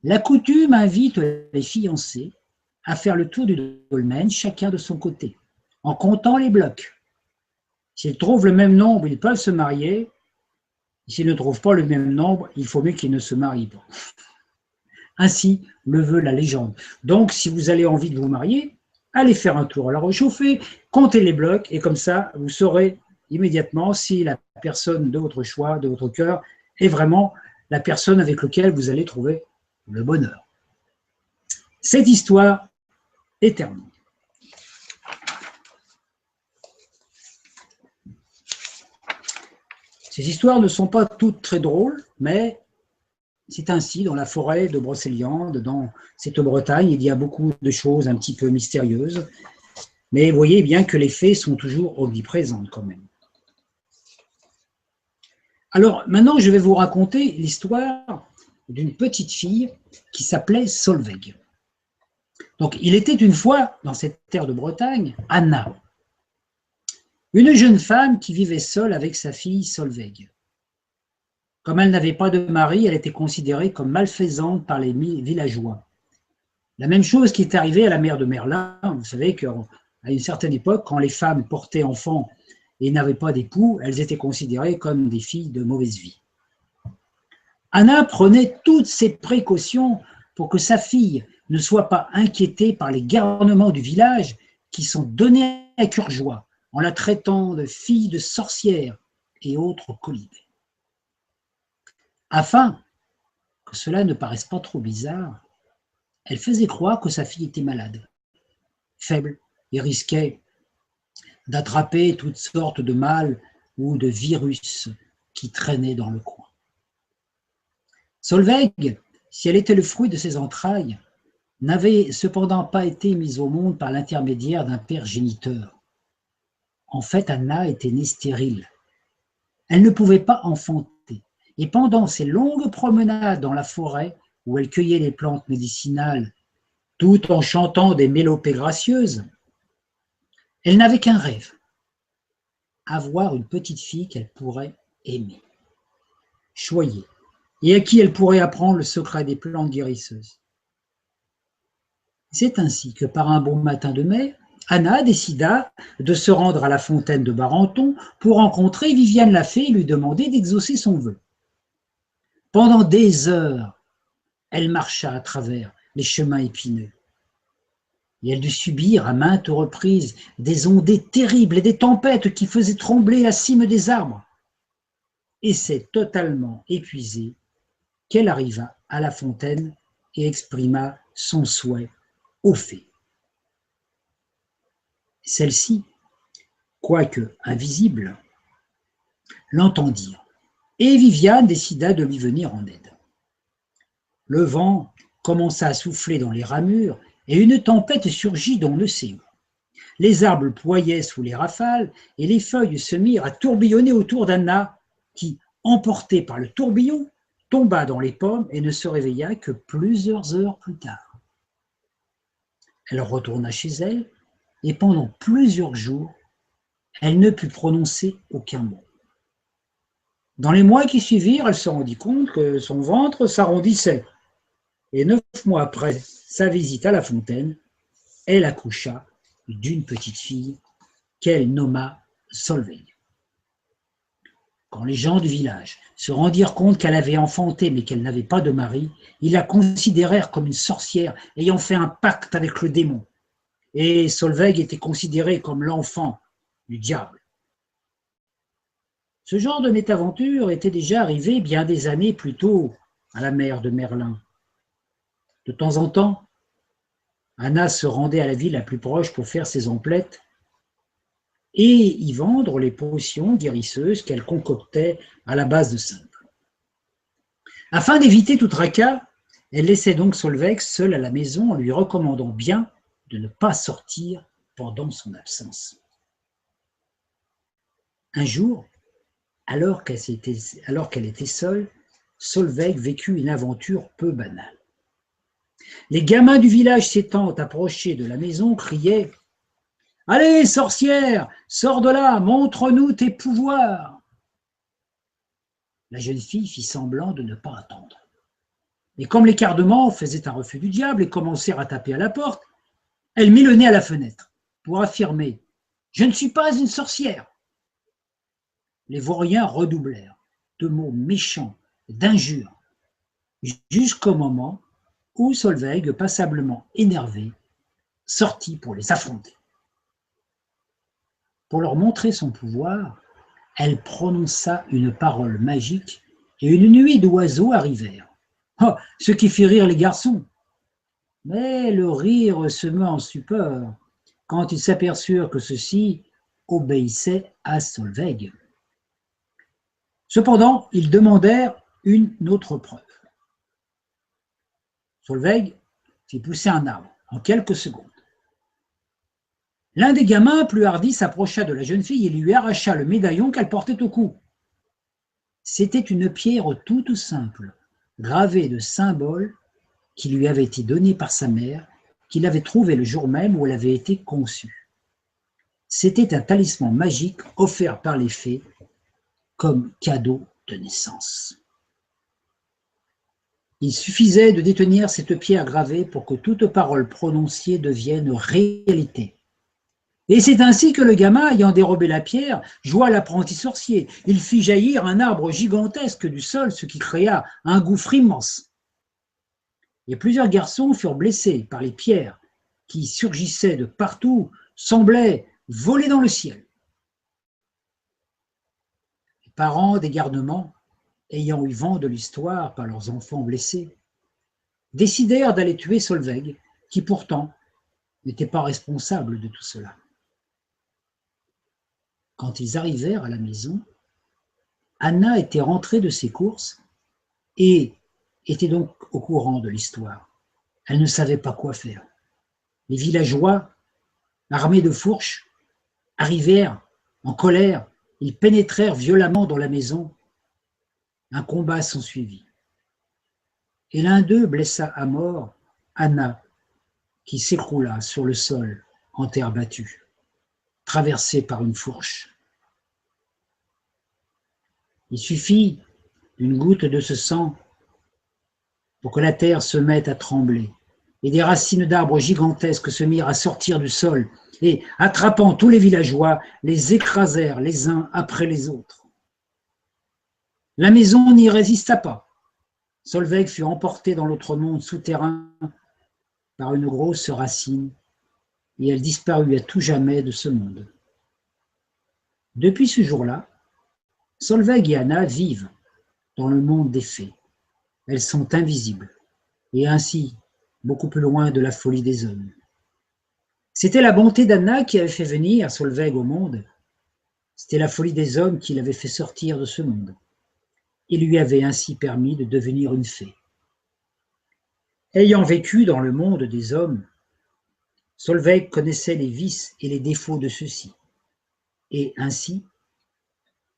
La coutume invite les fiancés à faire le tour du dolmen, chacun de son côté, en comptant les blocs. S'ils trouvent le même nombre, ils peuvent se marier. S'ils ne trouvent pas le même nombre, il faut mieux qu'ils ne se marient pas. Ainsi le veut la légende. Donc, si vous avez envie de vous marier, allez faire un tour à La Roche-Chauffée, comptez les blocs, et comme ça, vous saurez immédiatement si la personne de votre choix, de votre cœur, est vraiment la personne avec laquelle vous allez trouver le bonheur. Cette histoire est terminée. Ces histoires ne sont pas toutes très drôles, mais c'est ainsi dans la forêt de Brocéliande, dans cette Bretagne, il y a beaucoup de choses un petit peu mystérieuses, mais vous voyez bien que les faits sont toujours omniprésents quand même. Alors maintenant, je vais vous raconter l'histoire d'une petite fille qui s'appelait Solveig. Donc, il était une fois, dans cette terre de Bretagne, Anna, une jeune femme qui vivait seule avec sa fille Solveig. Comme elle n'avait pas de mari, elle était considérée comme malfaisante par les villageois. La même chose qui est arrivée à la mère de Merlin. Vous savez qu'à une certaine époque, quand les femmes portaient enfant et n'avaient pas d'époux, elles étaient considérées comme des filles de mauvaise vie. Anna prenait toutes ses précautions pour que sa fille ne soit pas inquiétée par les garnements du village qui sont donnés à cœur joie en la traitant de fille de sorcière et autres colibés. Afin que cela ne paraisse pas trop bizarre, elle faisait croire que sa fille était malade, faible et risquait d'attraper toutes sortes de mâles ou de virus qui traînaient dans le coin. Solveig, si elle était le fruit de ses entrailles, n'avait cependant pas été mise au monde par l'intermédiaire d'un père géniteur. En fait, Anna était née stérile. Elle ne pouvait pas enfanter, et pendant ses longues promenades dans la forêt, où elle cueillait les plantes médicinales, tout en chantant des mélopées gracieuses, elle n'avait qu'un rêve, avoir une petite fille qu'elle pourrait aimer, choyer, et à qui elle pourrait apprendre le secret des plantes guérisseuses. C'est ainsi que par un bon matin de mai, Anna décida de se rendre à la fontaine de Barenton pour rencontrer Viviane la fée et lui demander d'exaucer son vœu. Pendant des heures, elle marcha à travers les chemins épineux. Et elle dut subir à maintes reprises des ondées terribles et des tempêtes qui faisaient trembler la cime des arbres. Et c'est totalement épuisée qu'elle arriva à la fontaine et exprima son souhait aux fées. Celles-ci, quoique invisibles, l'entendirent, et Viviane décida de lui venir en aide. Le vent commença à souffler dans les ramures, et une tempête surgit d'on ne sait où. Les arbres ployaient sous les rafales, et les feuilles se mirent à tourbillonner autour d'Anna, qui, emportée par le tourbillon, tomba dans les pommes et ne se réveilla que plusieurs heures plus tard. Elle retourna chez elle, et pendant plusieurs jours, elle ne put prononcer aucun mot. Dans les mois qui suivirent, elle se rendit compte que son ventre s'arrondissait. Et 9 mois après sa visite à la fontaine, elle accoucha d'une petite fille qu'elle nomma Solveig. Quand les gens du village se rendirent compte qu'elle avait enfanté mais qu'elle n'avait pas de mari, ils la considérèrent comme une sorcière ayant fait un pacte avec le démon. Et Solveig était considérée comme l'enfant du diable. Ce genre de mésaventure était déjà arrivé bien des années plus tôt à la mère de Merlin. De temps en temps, Anna se rendait à la ville la plus proche pour faire ses emplettes et y vendre les potions guérisseuses qu'elle concoctait à la base de simple. Afin d'éviter tout tracas, elle laissait donc Solveig seule à la maison en lui recommandant bien de ne pas sortir pendant son absence. Un jour, alors qu'elle était seule, Solveig vécut une aventure peu banale. Les gamins du village s'étant approchés de la maison criaient « Allez, sorcière, sors de là, montre-nous tes pouvoirs !» La jeune fille fit semblant de ne pas attendre. Mais comme les cardements faisaient un refus du diable et commencèrent à taper à la porte, elle mit le nez à la fenêtre pour affirmer « Je ne suis pas une sorcière !» Les vauriens redoublèrent de mots méchants, d'injures, jusqu'au moment où Solveig, passablement énervée, sortit pour les affronter. Pour leur montrer son pouvoir, elle prononça une parole magique et une nuée d'oiseaux arrivèrent. Oh, ce qui fit rire les garçons. Mais le rire se mit en stupeur quand ils s'aperçurent que ceux-ci obéissaient à Solveig. Cependant, ils demandèrent une autre preuve. Solveig fit pousser un arbre en quelques secondes. L'un des gamins, plus hardi, s'approcha de la jeune fille et lui arracha le médaillon qu'elle portait au cou. C'était une pierre toute simple, gravée de symboles qui lui avaient été donnés par sa mère, qu'il avait trouvé le jour même où elle avait été conçue. C'était un talisman magique offert par les fées comme cadeau de naissance. Il suffisait de détenir cette pierre gravée pour que toute parole prononcée devienne réalité. Et c'est ainsi que le gamin, ayant dérobé la pierre, joua l'apprenti sorcier. Il fit jaillir un arbre gigantesque du sol, ce qui créa un gouffre immense. Et plusieurs garçons furent blessés par les pierres qui surgissaient de partout, semblaient voler dans le ciel. Les parents des garnements, ayant eu vent de l'histoire par leurs enfants blessés, décidèrent d'aller tuer Solveig, qui pourtant n'était pas responsable de tout cela. Quand ils arrivèrent à la maison, Anna était rentrée de ses courses et était donc au courant de l'histoire. Elle ne savait pas quoi faire. Les villageois, armés de fourches, arrivèrent en colère. Ils pénétrèrent violemment dans la maison. Un combat s'ensuivit. Et l'un d'eux blessa à mort Anna, qui s'écroula sur le sol en terre battue, traversée par une fourche. Il suffit d'une goutte de ce sang pour que la terre se mette à trembler, et des racines d'arbres gigantesques se mirent à sortir du sol, et, attrapant tous les villageois, les écrasèrent les uns après les autres. La maison n'y résista pas. Solveig fut emportée dans l'autre monde souterrain par une grosse racine, et elle disparut à tout jamais de ce monde. Depuis ce jour-là, Solveig et Anna vivent dans le monde des fées. Elles sont invisibles, et ainsi beaucoup plus loin de la folie des hommes. C'était la bonté d'Anna qui avait fait venir Solveig au monde. C'était la folie des hommes qui l'avait fait sortir de ce monde, et lui avait ainsi permis de devenir une fée. Ayant vécu dans le monde des hommes, Solveig connaissait les vices et les défauts de ceux-ci, et ainsi,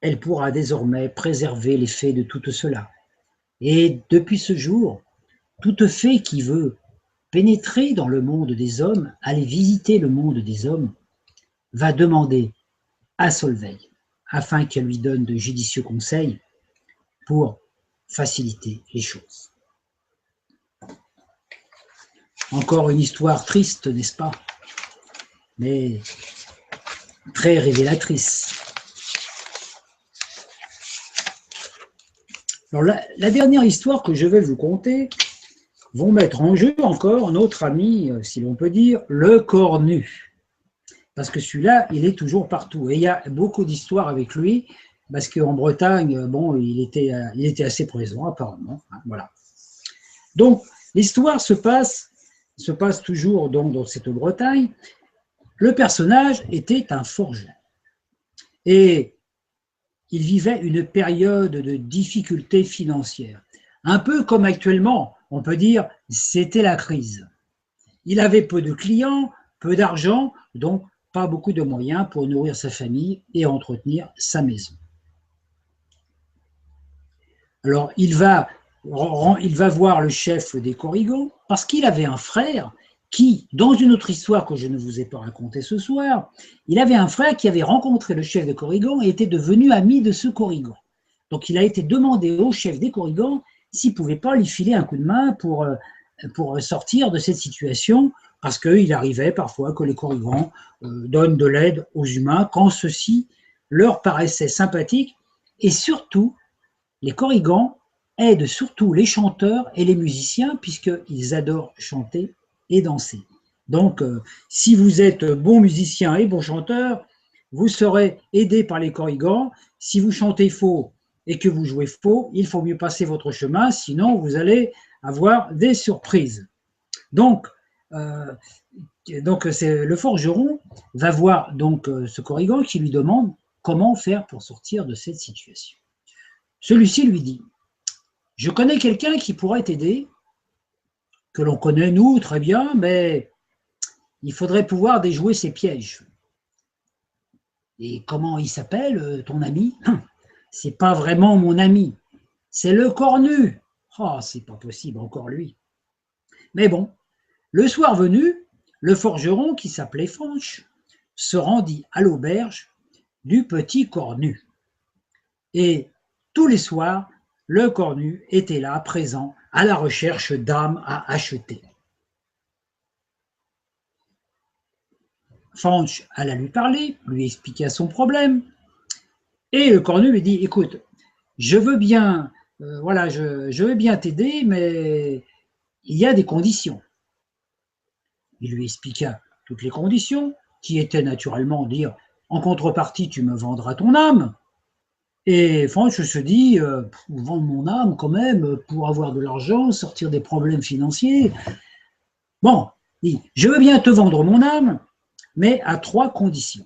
elle pourra désormais préserver les fées de tout cela. Et depuis ce jour, toute fée qui veut pénétrer dans le monde des hommes, aller visiter le monde des hommes, va demander à Solveig, afin qu'elle lui donne de judicieux conseils pour faciliter les choses. Encore une histoire triste, n'est-ce pas? Mais très révélatrice. Alors la dernière histoire que je vais vous conter vont mettre en jeu encore notre ami, si l'on peut dire, le cornu. Parce que celui-là, il est toujours partout. Et il y a beaucoup d'histoires avec lui, parce qu'en Bretagne, bon, il était assez présent apparemment. Voilà. Donc, l'histoire se passe toujours donc, dans cette Bretagne. Le personnage était un forgeron. Et il vivait une période de difficultés financières. Un peu comme actuellement, on peut dire, c'était la crise. Il avait peu de clients, peu d'argent, donc pas beaucoup de moyens pour nourrir sa famille et entretenir sa maison. Alors, il va voir le chef des Corrigans parce qu'il avait un frère qui, dans une autre histoire que je ne vous ai pas racontée ce soir, il avait un frère qui avait rencontré le chef des Corrigans et était devenu ami de ce Corrigan. Donc, il a été demandé au chef des Corrigans s'il ne pouvait pas lui filer un coup de main pour sortir de cette situation, parce qu'il arrivait parfois que les Corrigans donnent de l'aide aux humains quand ceci leur paraissait sympathique, et surtout, les Corrigans aident surtout les chanteurs et les musiciens, puisqu'ils adorent chanter et danser. Donc, si vous êtes bon musicien et bon chanteur, vous serez aidé par les Corrigans. Si vous chantez faux et que vous jouez faux, il faut mieux passer votre chemin, sinon vous allez avoir des surprises. Donc le forgeron va voir donc ce Corrigan qui lui demande comment faire pour sortir de cette situation. Celui-ci lui dit, je connais quelqu'un qui pourrait t'aider, que l'on connaît nous très bien, mais il faudrait pouvoir déjouer ses pièges. Et comment il s'appelle, ton ami? C'est pas vraiment mon ami, c'est le cornu. Oh, c'est pas possible, encore lui. Mais bon, le soir venu, le forgeron, qui s'appelait Fanch, se rendit à l'auberge du petit cornu. Et tous les soirs, le cornu était là, présent, à la recherche d'âmes à acheter. Fanch alla lui parler, lui expliqua son problème, et le cornu lui dit, écoute, je veux bien, je veux bien t'aider, mais il y a des conditions. Il lui expliqua toutes les conditions, qui étaient naturellement dire, en contrepartie, tu me vendras ton âme. Et Fanch se dit, vendre mon âme quand même, pour avoir de l'argent, sortir des problèmes financiers. Bon, il dit, je veux bien te vendre mon âme, mais à 3 conditions.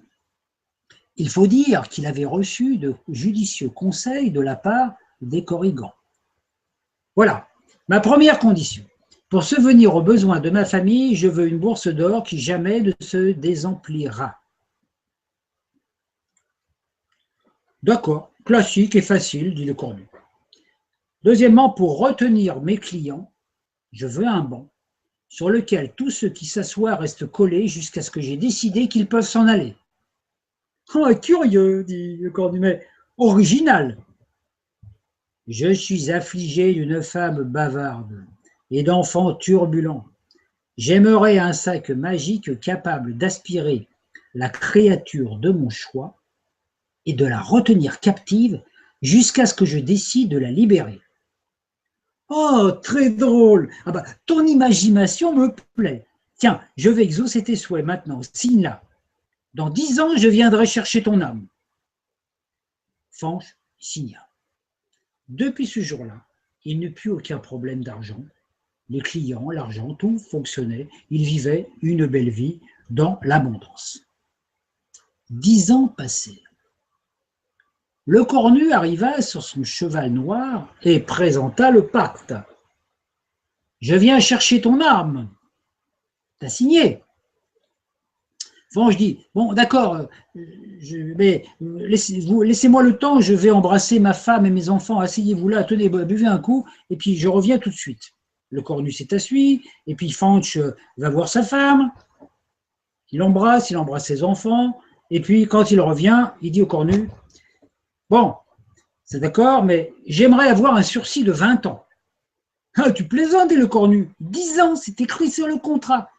Il faut dire qu'il avait reçu de judicieux conseils de la part des Korrigans. Voilà, ma première condition. Pour subvenir aux besoins de ma famille, je veux une bourse d'or qui jamais ne se désemplira. D'accord, classique et facile, dit le cornu. Deuxièmement, pour retenir mes clients, je veux un banc sur lequel tous ceux qui s'assoient restent collés jusqu'à ce que j'ai décidé qu'ils peuvent s'en aller. Oh, curieux, dit le cornu, mais original. Je suis affligé d'une femme bavarde et d'enfants turbulents. J'aimerais un sac magique capable d'aspirer la créature de mon choix et de la retenir captive jusqu'à ce que je décide de la libérer. Oh, très drôle. Ah bah, ton imagination me plaît. Tiens, je vais exaucer tes souhaits maintenant. Signe là. Dans 10 ans, je viendrai chercher ton âme. Fanch signa. Depuis ce jour-là, il n'eut plus aucun problème d'argent. Les clients, l'argent, tout fonctionnait. Il vivait une belle vie dans l'abondance. 10 ans passèrent. Le cornu arriva sur son cheval noir et présenta le pacte. Je viens chercher ton âme. T'as signé. Fanch dit, bon d'accord, mais laissez-moi le temps, je vais embrasser ma femme et mes enfants, asseyez-vous là, tenez, buvez un coup, et puis je reviens tout de suite. Le cornu s'est assis, et puis Fanch va voir sa femme, il embrasse ses enfants, et puis quand il revient, il dit au cornu, bon, c'est d'accord, mais j'aimerais avoir un sursis de 20 ans. Ah, tu plaisantes, dit le cornu, 10 ans, c'est écrit sur le contrat.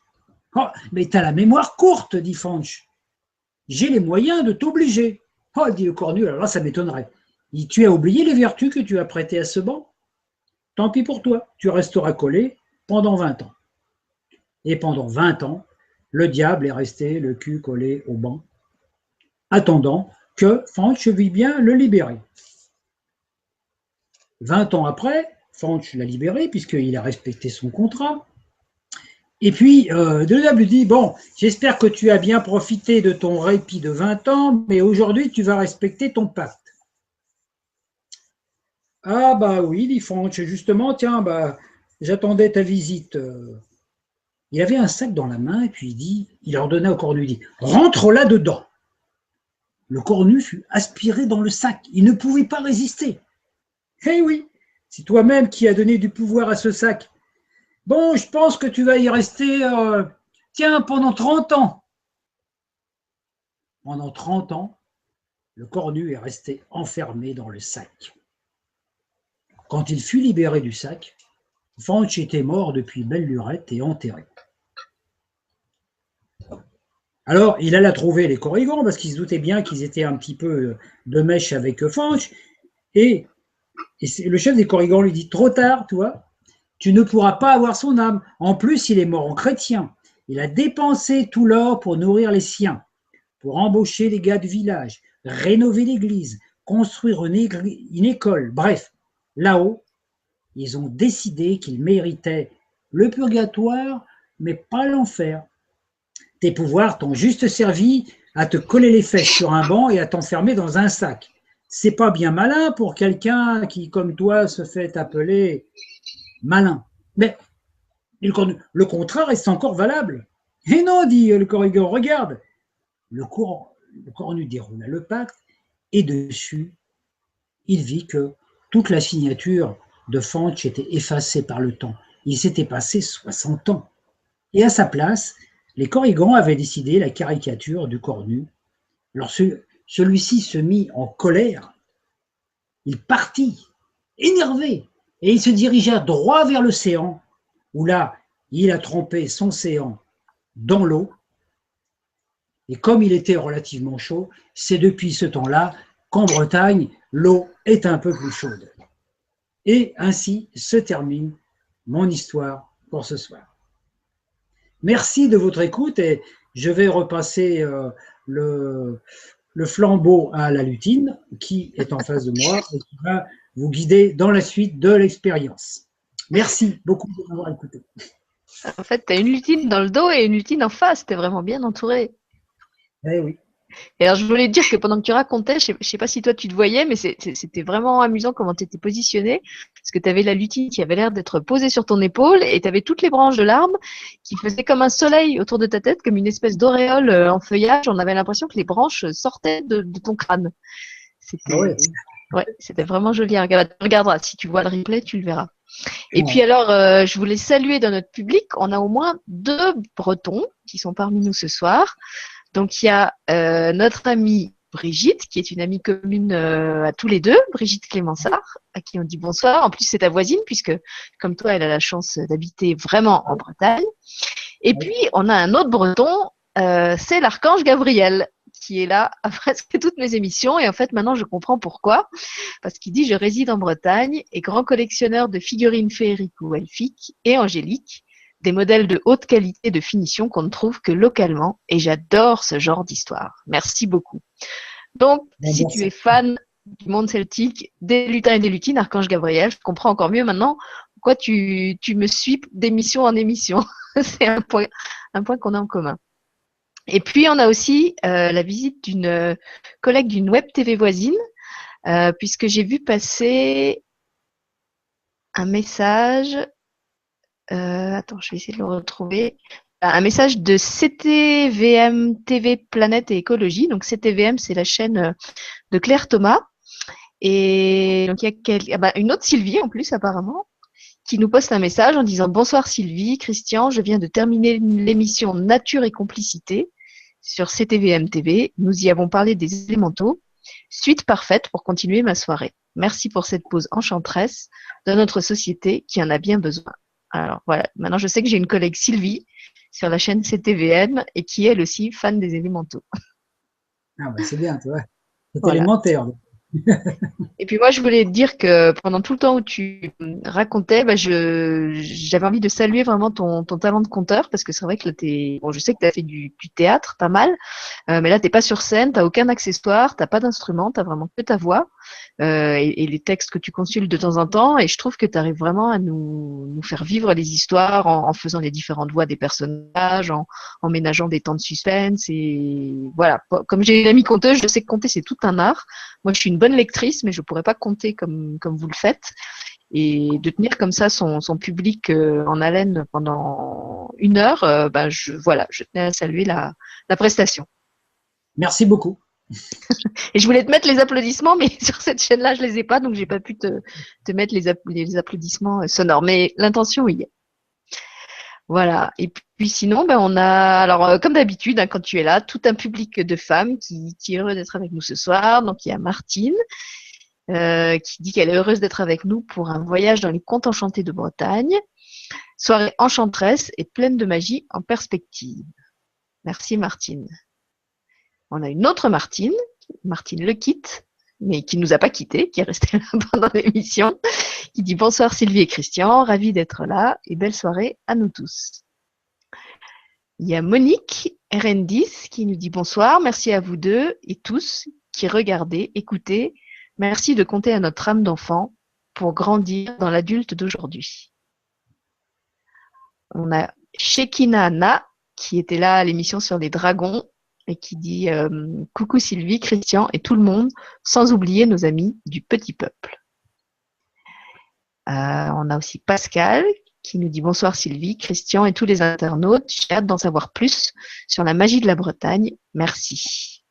Oh, mais tu as la mémoire courte, dit Fanch. J'ai les moyens de t'obliger. Oh, dit le cornu, alors là, ça m'étonnerait. Tu as oublié les vertus que tu as prêtées à ce banc? Tant pis pour toi, tu resteras collé pendant 20 ans. Et pendant 20 ans, le diable est resté le cul collé au banc, attendant que Fanch veuille bien le libérer. 20 ans après, Fanch l'a libéré puisqu'il a respecté son contrat. Et puis, le diable lui dit, bon, j'espère que tu as bien profité de ton répit de 20 ans, mais aujourd'hui, tu vas respecter ton pacte. Ah bah oui, dit Fanch, justement, tiens, bah, j'attendais ta visite. Il avait un sac dans la main, et puis il ordonna au cornu, il dit, rentre là-dedans. Le cornu fut aspiré dans le sac, il ne pouvait pas résister. Eh oui, c'est toi-même qui as donné du pouvoir à ce sac. Bon, je pense que tu vas y rester, pendant 30 ans. Pendant 30 ans, le cornu est resté enfermé dans le sac. Quand il fut libéré du sac, Fanch était mort depuis belle lurette et enterré. Alors, il alla trouver les Korrigans, parce qu'il se doutait bien qu'ils étaient un petit peu de mèche avec Fanch, et le chef des Korrigans lui dit, trop tard, toi. Tu ne pourras pas avoir son âme. En plus, il est mort en chrétien. Il a dépensé tout l'or pour nourrir les siens, pour embaucher les gars du village, rénover l'église, construire une école. Bref, là-haut, ils ont décidé qu'il méritait le purgatoire, mais pas l'enfer. Tes pouvoirs t'ont juste servi à te coller les fesses sur un banc et à t'enfermer dans un sac. c'est pas bien malin pour quelqu'un qui, comme toi, se fait appeler malin. Mais le contraire est encore valable. Et non, dit le Corrigan, regarde, le cornu déroula le pacte et dessus, il vit que toute la signature de Fanch était effacée par le temps. Il s'était passé 60 ans. Et à sa place, les Corrigans avaient décidé la caricature du cornu. Alors celui-ci se mit en colère. Il partit, énervé, et il se dirigea droit vers l'océan, où là, il a trempé son séant dans l'eau. Et comme il était relativement chaud, c'est depuis ce temps-là qu'en Bretagne, l'eau est un peu plus chaude. Et ainsi se termine mon histoire pour ce soir. Merci de votre écoute et je vais repasser le flambeau à la lutine qui est en face de moi et qui va vous guider dans la suite de l'expérience. Merci beaucoup de m'avoir écouté. En fait, tu as une lutine dans le dos et une lutine en face. Tu es vraiment bien entouré. Eh oui. Et alors, je voulais te dire que pendant que tu racontais, je sais pas si toi tu te voyais, mais c'était vraiment amusant comment tu étais positionné. Parce que tu avais la lutine qui avait l'air d'être posée sur ton épaule et tu avais toutes les branches de l'arbre qui faisaient comme un soleil autour de ta tête, comme une espèce d'auréole en feuillage. On avait l'impression que les branches sortaient de ton crâne. C'était ouais, c'était vraiment joli à regarder. Tu regarderas, si tu vois le replay, tu le verras. Et puis alors, je voulais saluer dans notre public, on a au moins 2 Bretons qui sont parmi nous ce soir. Donc, il y a notre amie Brigitte, qui est une amie commune à tous les deux, Brigitte Clémensart, à qui on dit bonsoir. En plus, c'est ta voisine, puisque, comme toi, elle a la chance d'habiter vraiment en Bretagne. Et puis, on a un autre Breton, c'est l'archange Gabriel, qui est là à presque toutes mes émissions. Et en fait, maintenant, je comprends pourquoi. Parce qu'il dit « Je réside en Bretagne et grand collectionneur de figurines féeriques ou elfiques et angéliques, des modèles de haute qualité de finition qu'on ne trouve que localement et j'adore ce genre d'histoire. Merci beaucoup. » Donc, si tu es fan du monde celtique, des lutins et des lutines, Archange Gabriel, je comprends encore mieux maintenant pourquoi tu me suis d'émission en émission. C'est un point qu'on a en commun. Et puis, on a aussi la visite d'une collègue d'une web TV voisine, puisque j'ai vu passer un message. Attends, je vais essayer de le retrouver. Un message de CTVM TV Planète et Écologie. Donc CTVM, c'est la chaîne de Claire Thomas. Et donc il y a une autre Sylvie en plus apparemment qui nous poste un message en disant « Bonsoir Sylvie, Christian, je viens de terminer l'émission Nature et Complicité sur CTVM TV. Nous y avons parlé des élémentaux. Suite parfaite pour continuer ma soirée. Merci pour cette pause enchanteresse de notre société qui en a bien besoin. » Alors voilà, maintenant je sais que j'ai une collègue Sylvie sur la chaîne CTVM et qui est elle aussi fan des élémentaux. Ah bah c'est bien, tu vois. C'est voilà. Élémentaire. Et puis moi, je voulais te dire que pendant tout le temps où tu racontais, j'avais envie de saluer vraiment ton talent de conteur parce que c'est vrai que là, je sais que tu as fait du théâtre pas mal, mais là, tu n'es pas sur scène, tu n'as aucun accessoire, tu n'as pas d'instrument, tu n'as vraiment que ta voix et les textes que tu consultes de temps en temps. Et je trouve que tu arrives vraiment à nous faire vivre les histoires en faisant les différentes voix des personnages, en ménageant des temps de suspense. Et voilà, comme j'ai une amie conteuse, je sais que compter, c'est tout un art. Moi, je suis une bonne lectrice, mais je pourrais pas compter comme vous le faites. Et de tenir comme ça son public en haleine pendant 1 heure, je tenais à saluer la prestation. Merci beaucoup. Et je voulais te mettre les applaudissements, mais sur cette chaîne-là, je les ai pas, donc j'ai pas pu te mettre les applaudissements sonores. Mais l'intention y est. Voilà. Et puis sinon, on a, alors comme d'habitude, hein, quand tu es là, tout un public de femmes qui est heureux d'être avec nous ce soir. Donc il y a Martine qui dit qu'elle est heureuse d'être avec nous pour un voyage dans les contes enchantés de Bretagne. Soirée enchanteresse et pleine de magie en perspective. Merci Martine. On a une autre Martine, Martine Lequitte, mais qui ne nous a pas quittés, qui est restée là pendant l'émission, qui dit bonsoir Sylvie et Christian, ravi d'être là et belle soirée à nous tous. Il y a Monique RN10 qui nous dit bonsoir, merci à vous deux et tous qui regardez, écoutez. Merci de compter à notre âme d'enfant pour grandir dans l'adulte d'aujourd'hui. On a Shekina Anna qui était là à l'émission sur les dragons et qui dit coucou Sylvie, Christian et tout le monde, sans oublier nos amis du petit peuple. On a aussi Pascal qui nous dit bonsoir Sylvie, Christian et tous les internautes. J'ai hâte d'en savoir plus sur la magie de la Bretagne. Merci.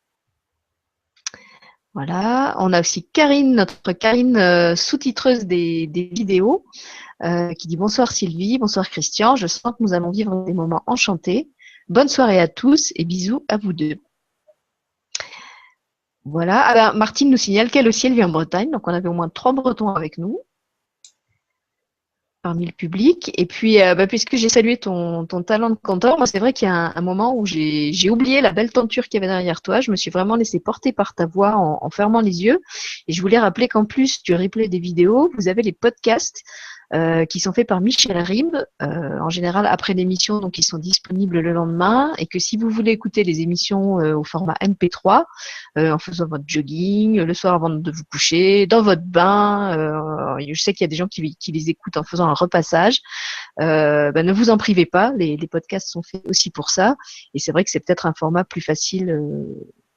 Voilà. On a aussi Karine, notre Karine sous-titreuse des vidéos, qui dit bonsoir Sylvie, bonsoir Christian. Je sens que nous allons vivre des moments enchantés. Bonne soirée à tous et bisous à vous deux. Voilà. Alors, Martine nous signale qu'elle aussi, elle vit en Bretagne. Donc, on avait au moins 3 Bretons avec nous parmi le public. Et puis, puisque j'ai salué ton talent de canteur, moi, c'est vrai qu'il y a un moment où j'ai oublié la belle tenture qu'il y avait derrière toi. Je me suis vraiment laissée porter par ta voix en fermant les yeux. Et je voulais rappeler qu'en plus du replay des vidéos, vous avez les podcasts qui sont faits par Michel Ribes, en général après l'émission, donc ils sont disponibles le lendemain, et que si vous voulez écouter les émissions au format MP3, en faisant votre jogging, le soir avant de vous coucher, dans votre bain, je sais qu'il y a des gens qui les écoutent en faisant un repassage, ne vous en privez pas, les podcasts sont faits aussi pour ça, et c'est vrai que c'est peut-être un format plus facile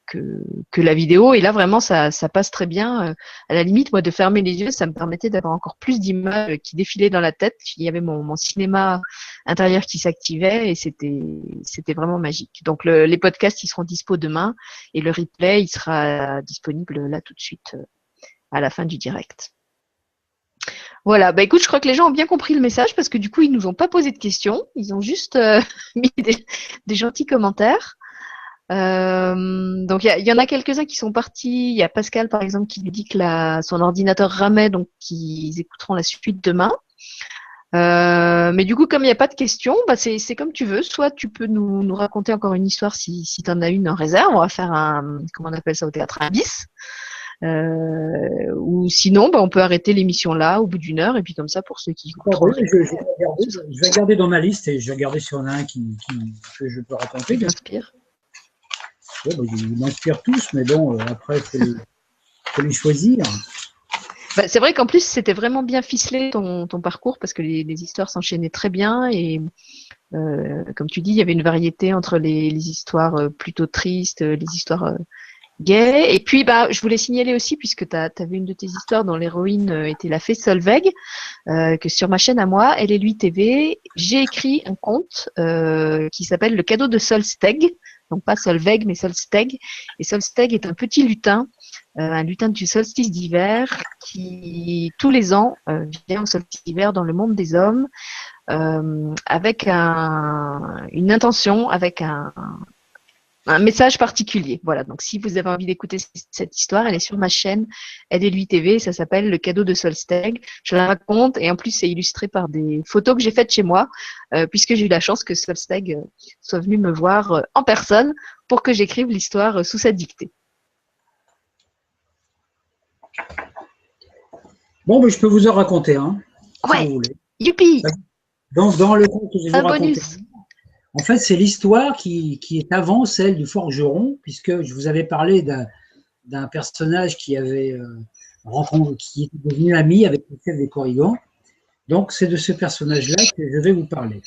que la vidéo. Et là, vraiment, ça passe très bien. À la limite, moi, de fermer les yeux, ça me permettait d'avoir encore plus d'images qui défilaient dans la tête. Il y avait mon cinéma intérieur qui s'activait et c'était vraiment magique. Donc, les podcasts, ils seront dispo demain et le replay, il sera disponible là tout de suite à la fin du direct. Voilà, écoute, je crois que les gens ont bien compris le message parce que du coup, ils nous ont pas posé de questions. Ils ont juste mis des gentils commentaires. Donc il y en a quelques-uns qui sont partis. Il y a Pascal par exemple qui lui dit que son ordinateur ramait, donc qu'ils écouteront la suite demain. Mais du coup, comme il n'y a pas de questions, c'est comme tu veux. Soit tu peux nous raconter encore une histoire si tu en as une en réserve. On va faire comment on appelle ça au théâtre, un bis. Ou sinon, on peut arrêter l'émission là au bout d'une heure et puis comme ça pour ceux qui écouteront. Je vais regarder dans ma liste et je vais regarder s'il y en a un que je peux raconter. Qui m'inspire. Ils m'inspirent tous, mais bon, après, il faut les choisir. C'est vrai qu'en plus, c'était vraiment bien ficelé ton parcours parce que les histoires s'enchaînaient très bien et comme tu dis, il y avait une variété entre les histoires plutôt tristes, les histoires gaies. Et puis, je voulais signaler aussi, puisque tu avais une de tes histoires dont l'héroïne était la fée Solveig, que sur ma chaîne à moi, Elle et lui TV, j'ai écrit un conte qui s'appelle Le cadeau de Solsteg. Donc pas Solveig, mais Solsteg. Et Solsteg est un petit lutin, un lutin du solstice d'hiver qui, tous les ans, vient au solstice d'hiver dans le monde des hommes avec une intention, avec un message particulier. Voilà, donc si vous avez envie d'écouter cette histoire, elle est sur ma chaîne Elle et lui TV, ça s'appelle Le cadeau de Solsteg. Je la raconte et en plus c'est illustré par des photos que j'ai faites chez moi, puisque j'ai eu la chance que Solsteg soit venu me voir en personne pour que j'écrive l'histoire sous sa dictée. Bon, je peux vous en raconter un, ouais, si vous voulez. Youpi. Dans le conte que je vais vous raconter. Bonus. En fait, c'est l'histoire qui est avant celle du forgeron, puisque je vous avais parlé d'un personnage qui était devenu ami avec le chef des Corrigans. Donc, c'est de ce personnage-là que je vais vous parler.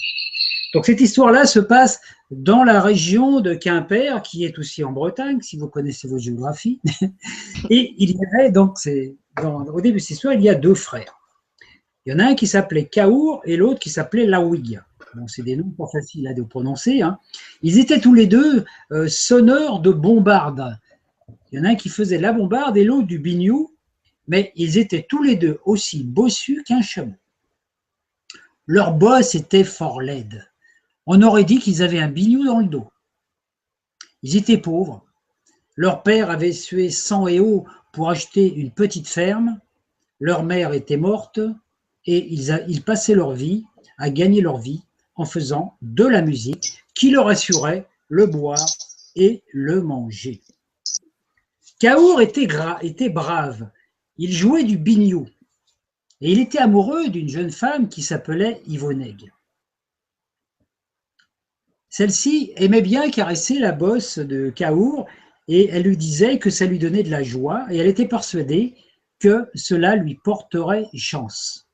Donc, cette histoire-là se passe dans la région de Quimper, qui est aussi en Bretagne, si vous connaissez votre géographie. Et il y avait donc, au début de cette histoire, il y a 2 frères. Il y en a un qui s'appelait Caour et l'autre qui s'appelait Lawig. Bon, c'est des noms pas faciles à prononcer. Hein. Ils étaient tous les deux sonneurs de bombarde. Il y en a un qui faisait la bombarde et l'autre du biniou, mais ils étaient tous les deux aussi bossus qu'un chameau. Leur bosse était fort laide. On aurait dit qu'ils avaient un biniou dans le dos. Ils étaient pauvres. Leur père avait sué sang et eau pour acheter une petite ferme. Leur mère était morte et ils passaient leur vie à gagner leur vie en faisant de la musique qui leur assurait le boire et le manger. Caour était brave. Il jouait du biniou et il était amoureux d'une jeune femme qui s'appelait Yvonneig. Celle-ci aimait bien caresser la bosse de Caour et elle lui disait que ça lui donnait de la joie et elle était persuadée que cela lui porterait chance.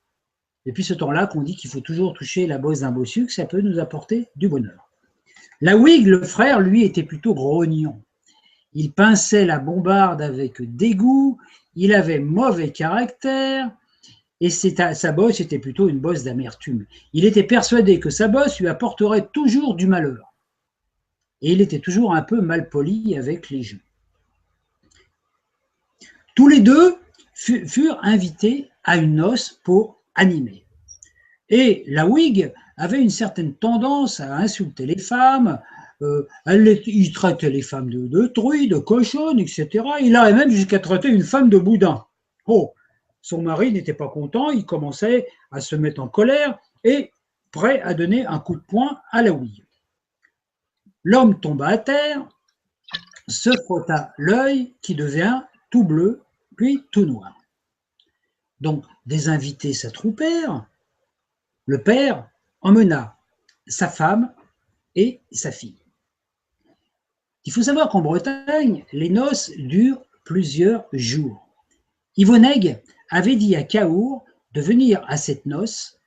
Depuis ce temps-là qu'on dit qu'il faut toujours toucher la bosse d'un bossu, que ça peut nous apporter du bonheur. La Whig, le frère, lui, était plutôt grognon. Il pinçait la bombarde avec dégoût, il avait mauvais caractère, et sa bosse était plutôt une bosse d'amertume. Il était persuadé que sa bosse lui apporterait toujours du malheur. Et il était toujours un peu malpoli avec les gens. Tous les deux furent invités à une noce pour animer. Et la Whig avait une certaine tendance à insulter les femmes, il traitait les femmes de truies, de cochonnes, etc. Il a même jusqu'à traiter une femme de boudin. Oh, son mari n'était pas content, il commençait à se mettre en colère et prêt à donner un coup de poing à la Whig. L'homme tomba à terre, se frotta l'œil qui devient tout bleu, puis tout noir. Donc, des invités s'attroupèrent. Le père emmena sa femme et sa fille. Il faut savoir qu'en Bretagne, les noces durent plusieurs jours. Yvonègue avait dit à Cahour de venir à cette noce.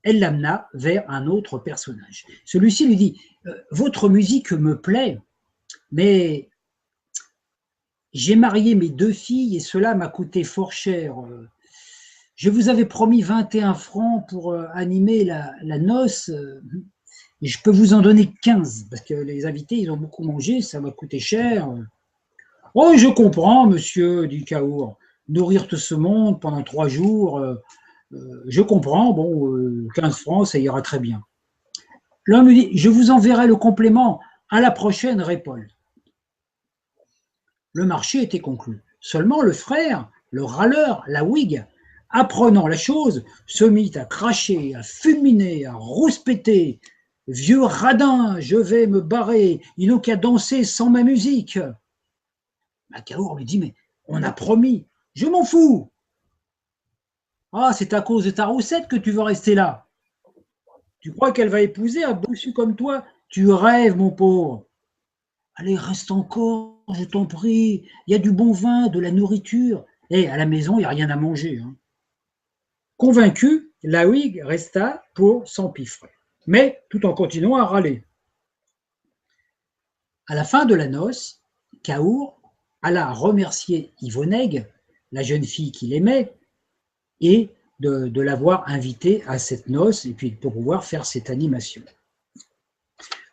Elle l'amena vers un autre personnage. Celui-ci lui dit « Votre musique me plaît, mais j'ai marié mes 2 filles et cela m'a coûté fort cher. Je vous avais promis 21 francs pour animer la noce. Et je peux vous en donner 15, parce que les invités, ils ont beaucoup mangé, ça va coûter cher. » « Oh, je comprends, monsieur, dit Cahour. Nourrir tout ce monde pendant 3 jours, je comprends, bon, 15 francs, ça ira très bien. » L'homme lui dit, je vous enverrai le complément à la prochaine récolte. Le marché était conclu. Seulement le frère, le râleur, la Whig, apprenant la chose, se mit à cracher, à fulminer, à rouspéter. Vieux radin, je vais me barrer, ils n'ont qu'à danser sans ma musique. Cahour lui dit, mais on a promis, je m'en fous. Ah, c'est à cause de ta roussette que tu veux rester là. Tu crois qu'elle va épouser un bossu comme toi? Tu rêves, mon pauvre. Allez, reste encore, je t'en prie. Il y a du bon vin, de la nourriture. Et à la maison, il n'y a rien à manger. Hein. Convaincu, la Whig resta pour s'empiffrer, mais tout en continuant à râler. À la fin de la noce, Cahour alla remercier Yvonègue, la jeune fille qu'il aimait, et de l'avoir invitée à cette noce, et puis pour pouvoir faire cette animation.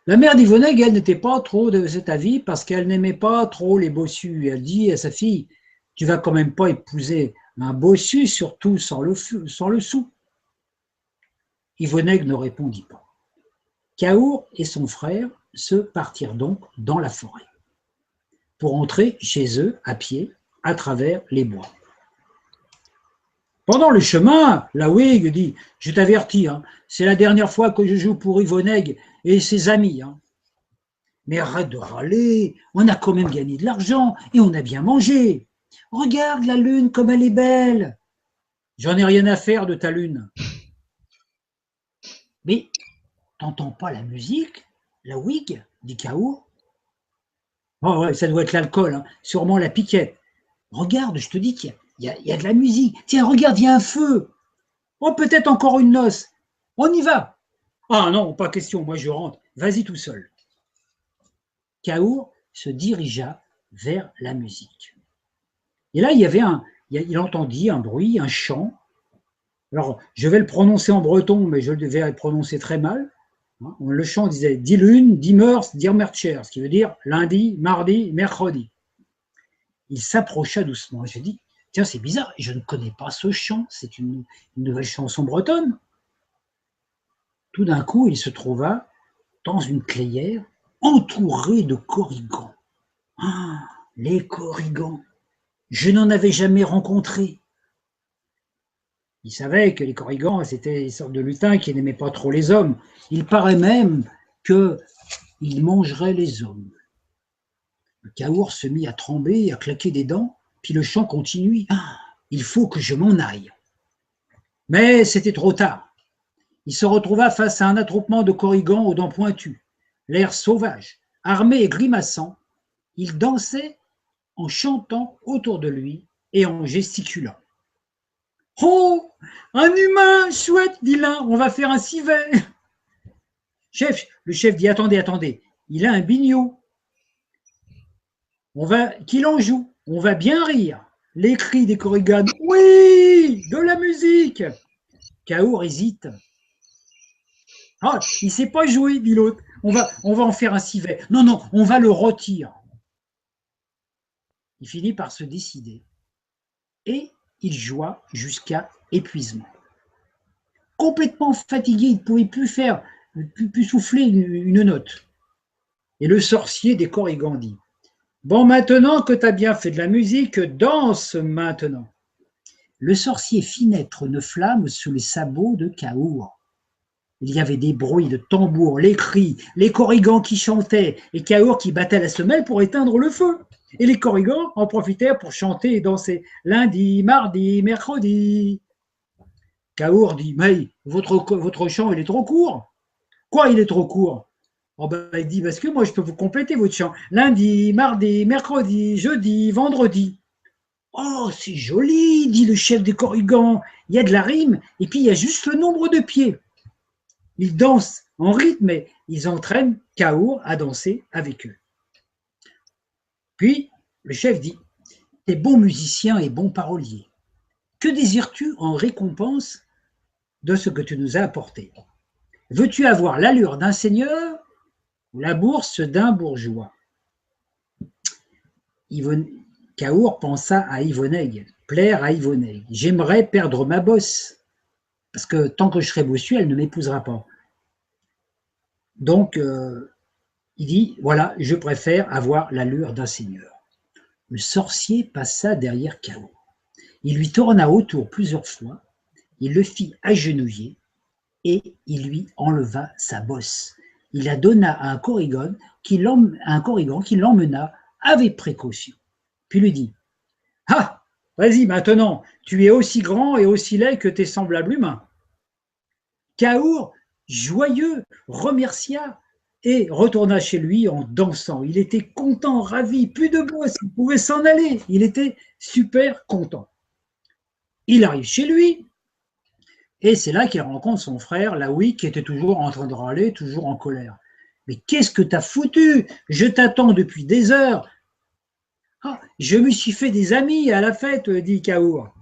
La mère d'Yvonègue, elle n'était pas trop de cet avis parce qu'elle n'aimait pas trop les bossus. Elle dit à sa fille, tu vas quand même pas épouser un bossu, surtout sans le sou. Yvonègue ne répondit pas. Cahour et son frère se partirent donc dans la forêt pour entrer chez eux à pied à travers les bois. Pendant le chemin, la Whig dit « Je t'avertis, hein, c'est la dernière fois que je joue pour Yvonègue et ses amis. Hein. Mais arrête de râler, on a quand même gagné de l'argent et on a bien mangé. Regarde la lune comme elle est belle. J'en ai rien à faire de ta lune. » Mais t'entends pas la musique, la Whig, dit Cahour. Oh ouais, ça doit être l'alcool, hein, sûrement la piquette. Regarde, je te dis qu'il y a de la musique. Tiens, regarde, il y a un feu. Oh, peut-être encore une noce. On y va. Ah non, pas question, moi je rentre. Vas-y tout seul. Cahour se dirigea vers la musique. Et là, il entendit un bruit, un chant. Alors, je vais le prononcer en breton, mais je le devais le prononcer très mal. Le chant disait « Di lune, di meurs, di mercher », ce qui veut dire lundi, mardi, mercredi. Il s'approcha doucement. Je dis « Tiens, c'est bizarre, je ne connais pas ce chant, c'est une nouvelle chanson bretonne. » Tout d'un coup, il se trouva dans une clairière entourée de corrigans. Ah, les corrigans, je n'en avais jamais rencontré. Il savait que les corrigans, c'était des sortes de lutins qui n'aimaient pas trop les hommes. Il paraît même qu'ils mangeraient les hommes. Le Cahour se mit à trembler, à claquer des dents, puis le chant continue. Ah, il faut que je m'en aille. Mais c'était trop tard. Il se retrouva face à un attroupement de corrigans aux dents pointues, l'air sauvage, armés et grimaçant. Ils dansaient en chantant autour de lui et en gesticulant. « Oh, un humain, chouette, dit l'un, on va faire un civet. » Le chef dit « Attendez, il a un bignot. Qu'il en joue. On va bien rire. Les cris des Korrigan. Oui, de la musique. Kaour hésite. Ah, il ne sait pas jouer, dit l'autre. On va en faire un civet. Non, non, on va le rôtir. Il finit par se décider. Et il joua jusqu'à épuisement. Complètement fatigué, il ne pouvait plus souffler une note. Et le sorcier des Korrigan dit: bon, maintenant que tu as bien fait de la musique, danse maintenant. Le sorcier fit naître une flamme sous les sabots de Kaour. Il y avait des bruits de tambours, les cris, les Korrigans qui chantaient et Kaour qui battait la semelle pour éteindre le feu. Et les Korrigans en profitèrent pour chanter et danser lundi, mardi, mercredi. Kaour dit: mais votre chant, il est trop court. Quoi, il est trop court? Oh ben, il dit: parce que moi, je peux vous compléter votre chant. Lundi, mardi, mercredi, jeudi, vendredi. Oh, c'est joli, dit le chef des Korrigans. Il y a de la rime et puis il y a juste le nombre de pieds. Ils dansent en rythme et ils entraînent Kaour à danser avec eux. Puis, le chef dit: t'es bon musicien et bon parolier. Que désires-tu en récompense de ce que tu nous as apporté? Veux-tu avoir l'allure d'un seigneur ou la bourse d'un bourgeois? Kaour pensa à Yvonne, plaire à Yvonne. J'aimerais perdre ma bosse, parce que tant que je serai bossu, elle ne m'épousera pas. Donc, il dit: voilà, je préfère avoir l'allure d'un seigneur. Le sorcier passa derrière Kaour. Il lui tourna autour plusieurs fois, il le fit agenouiller et il lui enleva sa bosse. Il la donna à un Korrigan qui l'emmena avec précaution. Puis lui dit: ah, vas-y maintenant, tu es aussi grand et aussi laid que tes semblables humains. Kaour, joyeux, remercia et retourna chez lui en dansant. Il était content, ravi, plus de bosse, il pouvait s'en aller. Il était super content. Il arrive chez lui et c'est là qu'il rencontre son frère, Laoui, qui était toujours en train de râler, toujours en colère. Mais qu'est-ce que t'as foutu? Je t'attends depuis des heures. Ah, je me suis fait des amis à la fête, dit Kaour.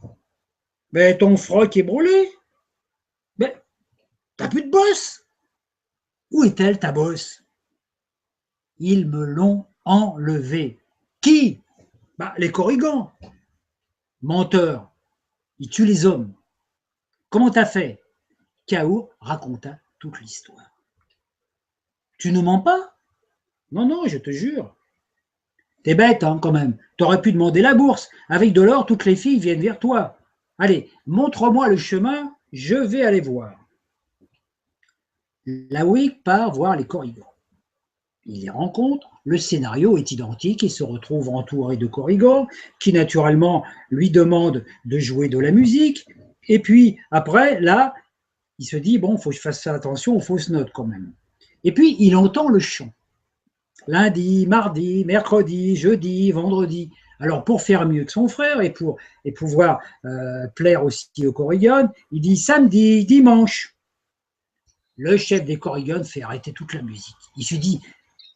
Mais ton froc est brûlé. Mais t'as plus de bosse. Où est-elle, ta bosse? Ils me l'ont enlevée. Qui? Bah, les Korrigans. Menteur. Ils tuent les hommes. Comment t'as fait? Kaour raconta toute l'histoire. Tu ne mens pas? Non, non, je te jure. T'es bête, hein, quand même. T'aurais pu demander la bourse. Avec de l'or, toutes les filles viennent vers toi. Allez, montre-moi le chemin, je vais aller voir. Laoui part voir les Korrigans. Il les rencontre, le scénario est identique, il se retrouve entouré de Korrigans qui naturellement lui demandent de jouer de la musique. Et puis après, là, il se dit: bon, il faut que je fasse attention aux fausses notes quand même. Et puis il entend le chant. Lundi, mardi, mercredi, jeudi, vendredi. Alors pour faire mieux que son frère et pour pouvoir plaire aussi aux Korrigans, il dit samedi, dimanche. Le chef des Korrigans fait arrêter toute la musique. Il se dit: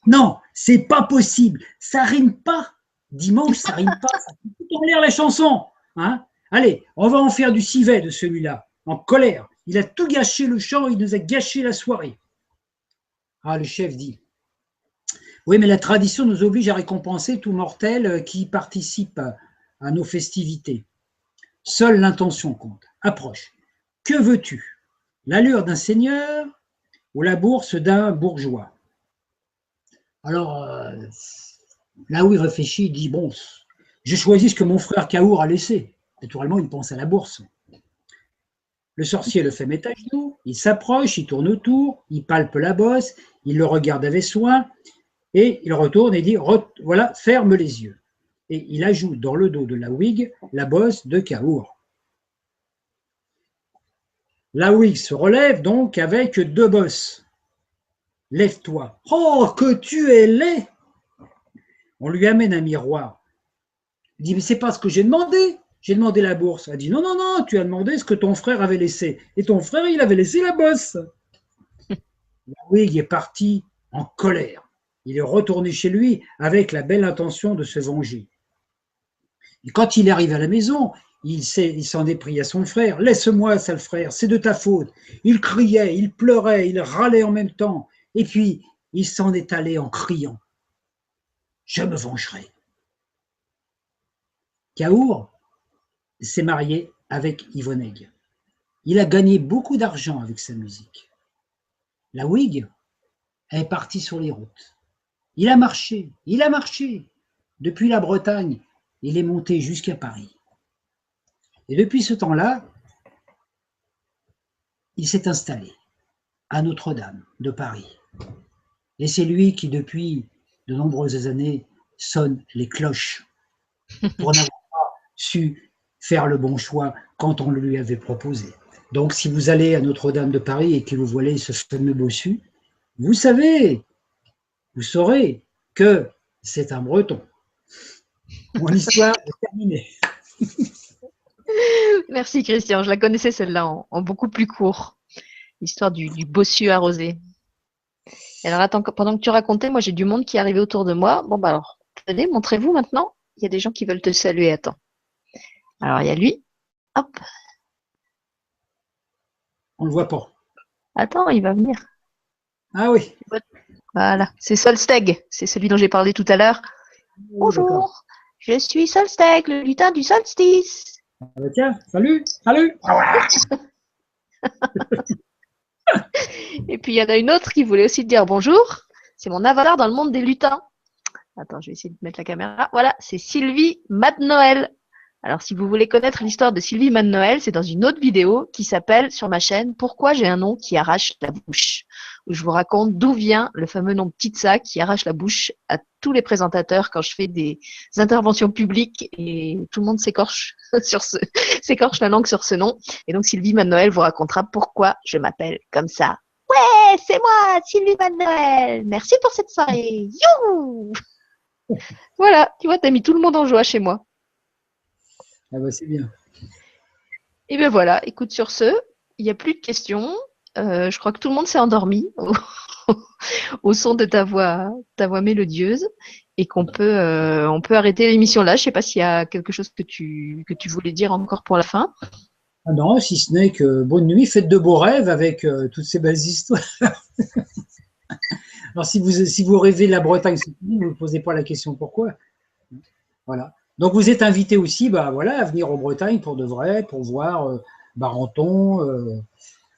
non, c'est pas possible, ça rime pas. Dimanche, ça rime pas, ça fait tout en l'air la chanson. Hein? Allez, on va en faire du civet de celui-là, en colère. Il a tout gâché le chant, il nous a gâché la soirée. Ah, le chef dit: oui, mais la tradition nous oblige à récompenser tout mortel qui participe à nos festivités. Seule l'intention compte. Approche. Que veux-tu? L'allure d'un seigneur ou la bourse d'un bourgeois? Alors, là où il réfléchit, il dit: bon, je choisis ce que mon frère Kaour a laissé. Naturellement, il pense à la bourse. Le sorcier le fait mettre à genoux, il s'approche, il tourne autour, il palpe la bosse, il le regarde avec soin, et il retourne et dit: voilà, ferme les yeux. Et il ajoute dans le dos de Laoui la bosse de Kaour. Laoui se relève donc avec 2 bosses. Lève-toi. Oh, que tu es laid! On lui amène un miroir. Il dit: mais c'est pas ce que j'ai demandé. J'ai demandé la bourse. Elle dit: non, non, non, tu as demandé ce que ton frère avait laissé. Et ton frère, il avait laissé la bosse. Laoui est parti en colère. Il est retourné chez lui avec la belle intention de se venger. Et quand il arrive à la maison, il s'en est pris à son frère. « Laisse-moi, sale frère, c'est de ta faute. » Il criait, il pleurait, il râlait en même temps. Et puis, il s'en est allé en criant. « Je me vengerai. » Cahour s'est marié avec Yvonne. Il a gagné beaucoup d'argent avec sa musique. La Whig est partie sur les routes. Il a marché. Depuis la Bretagne, il est monté jusqu'à Paris. Et depuis ce temps-là, il s'est installé à Notre-Dame de Paris. Et c'est lui qui, depuis de nombreuses années, sonne les cloches pour n'avoir pas su faire le bon choix quand on le lui avait proposé. Donc, si vous allez à Notre-Dame de Paris et que vous voyez ce fameux bossu, vous saurez que c'est un Breton. Mon histoire est terminée. Merci Christian, je la connaissais celle-là en beaucoup plus court. L'histoire du bossu arrosé. Et alors attends, pendant que tu racontais, moi j'ai du monde qui est arrivé autour de moi. Bon bah alors, tenez, montrez-vous maintenant. Il y a des gens qui veulent te saluer, attends. Alors il y a lui. Hop. On ne le voit pas. Attends, il va venir. Ah oui. Voilà, c'est Solsteg, c'est celui dont j'ai parlé tout à l'heure. Bonjour, je suis Solsteg, le lutin du solstice. Ah bah tiens, salut. Et puis il y en a une autre qui voulait aussi te dire bonjour. C'est mon avatar dans le monde des lutins. Attends, je vais essayer de mettre la caméra. Voilà, c'est Sylvie Mad-Noël. Alors, si vous voulez connaître l'histoire de Sylvie Mad-Noël, c'est dans une autre vidéo qui s'appelle sur ma chaîne « Pourquoi j'ai un nom qui arrache la bouche ?» où je vous raconte d'où vient le fameux nom de Titsa qui arrache la bouche à tous les présentateurs quand je fais des interventions publiques et tout le monde s'écorche la langue sur ce nom. Et donc, Sylvie Mad-Noël vous racontera pourquoi je m'appelle comme ça. Ouais, c'est moi, Sylvie Mad-Noël. Merci pour cette soirée. Youhou! Voilà, tu vois, t'as mis tout le monde en joie chez moi. Ah bah c'est bien. Et bien voilà, écoute, sur ce, il n'y a plus de questions. Je crois que tout le monde s'est endormi au son de ta voix mélodieuse et qu'on peut, on peut arrêter l'émission là. Je ne sais pas s'il y a quelque chose que tu voulais dire encore pour la fin. Ah non, si ce n'est que bonne nuit, faites de beaux rêves avec toutes ces belles histoires. Alors si vous rêvez de la Bretagne, vous ne vous posez pas la question pourquoi. Voilà. Donc vous êtes invité aussi à venir en Bretagne pour de vrai, pour voir Barenton,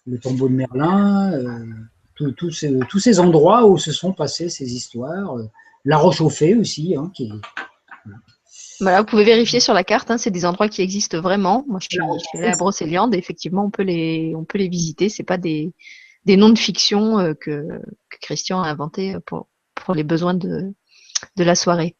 le tombeau de Merlin, tous ces endroits où se sont passées ces histoires. La Roche-au-Fay aussi, hein, Voilà, vous pouvez vérifier sur la carte, hein, c'est des endroits qui existent vraiment. Moi, je suis allée à Brocéliande et effectivement, on peut les visiter. C'est pas des noms de fiction que Christian a inventés pour les besoins de la soirée.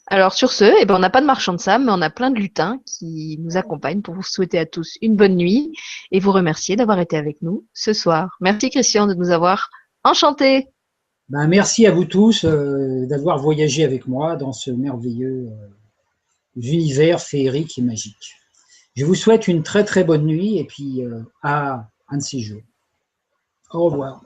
Alors sur ce, eh ben, on n'a pas de marchand de sable, mais on a plein de lutins qui nous accompagnent pour vous souhaiter à tous une bonne nuit et vous remercier d'avoir été avec nous ce soir. Merci Christian de nous avoir enchantés. Merci à vous tous d'avoir voyagé avec moi dans ce merveilleux univers féerique et magique. Je vous souhaite une très très bonne nuit et puis à un de ces jours. Au revoir.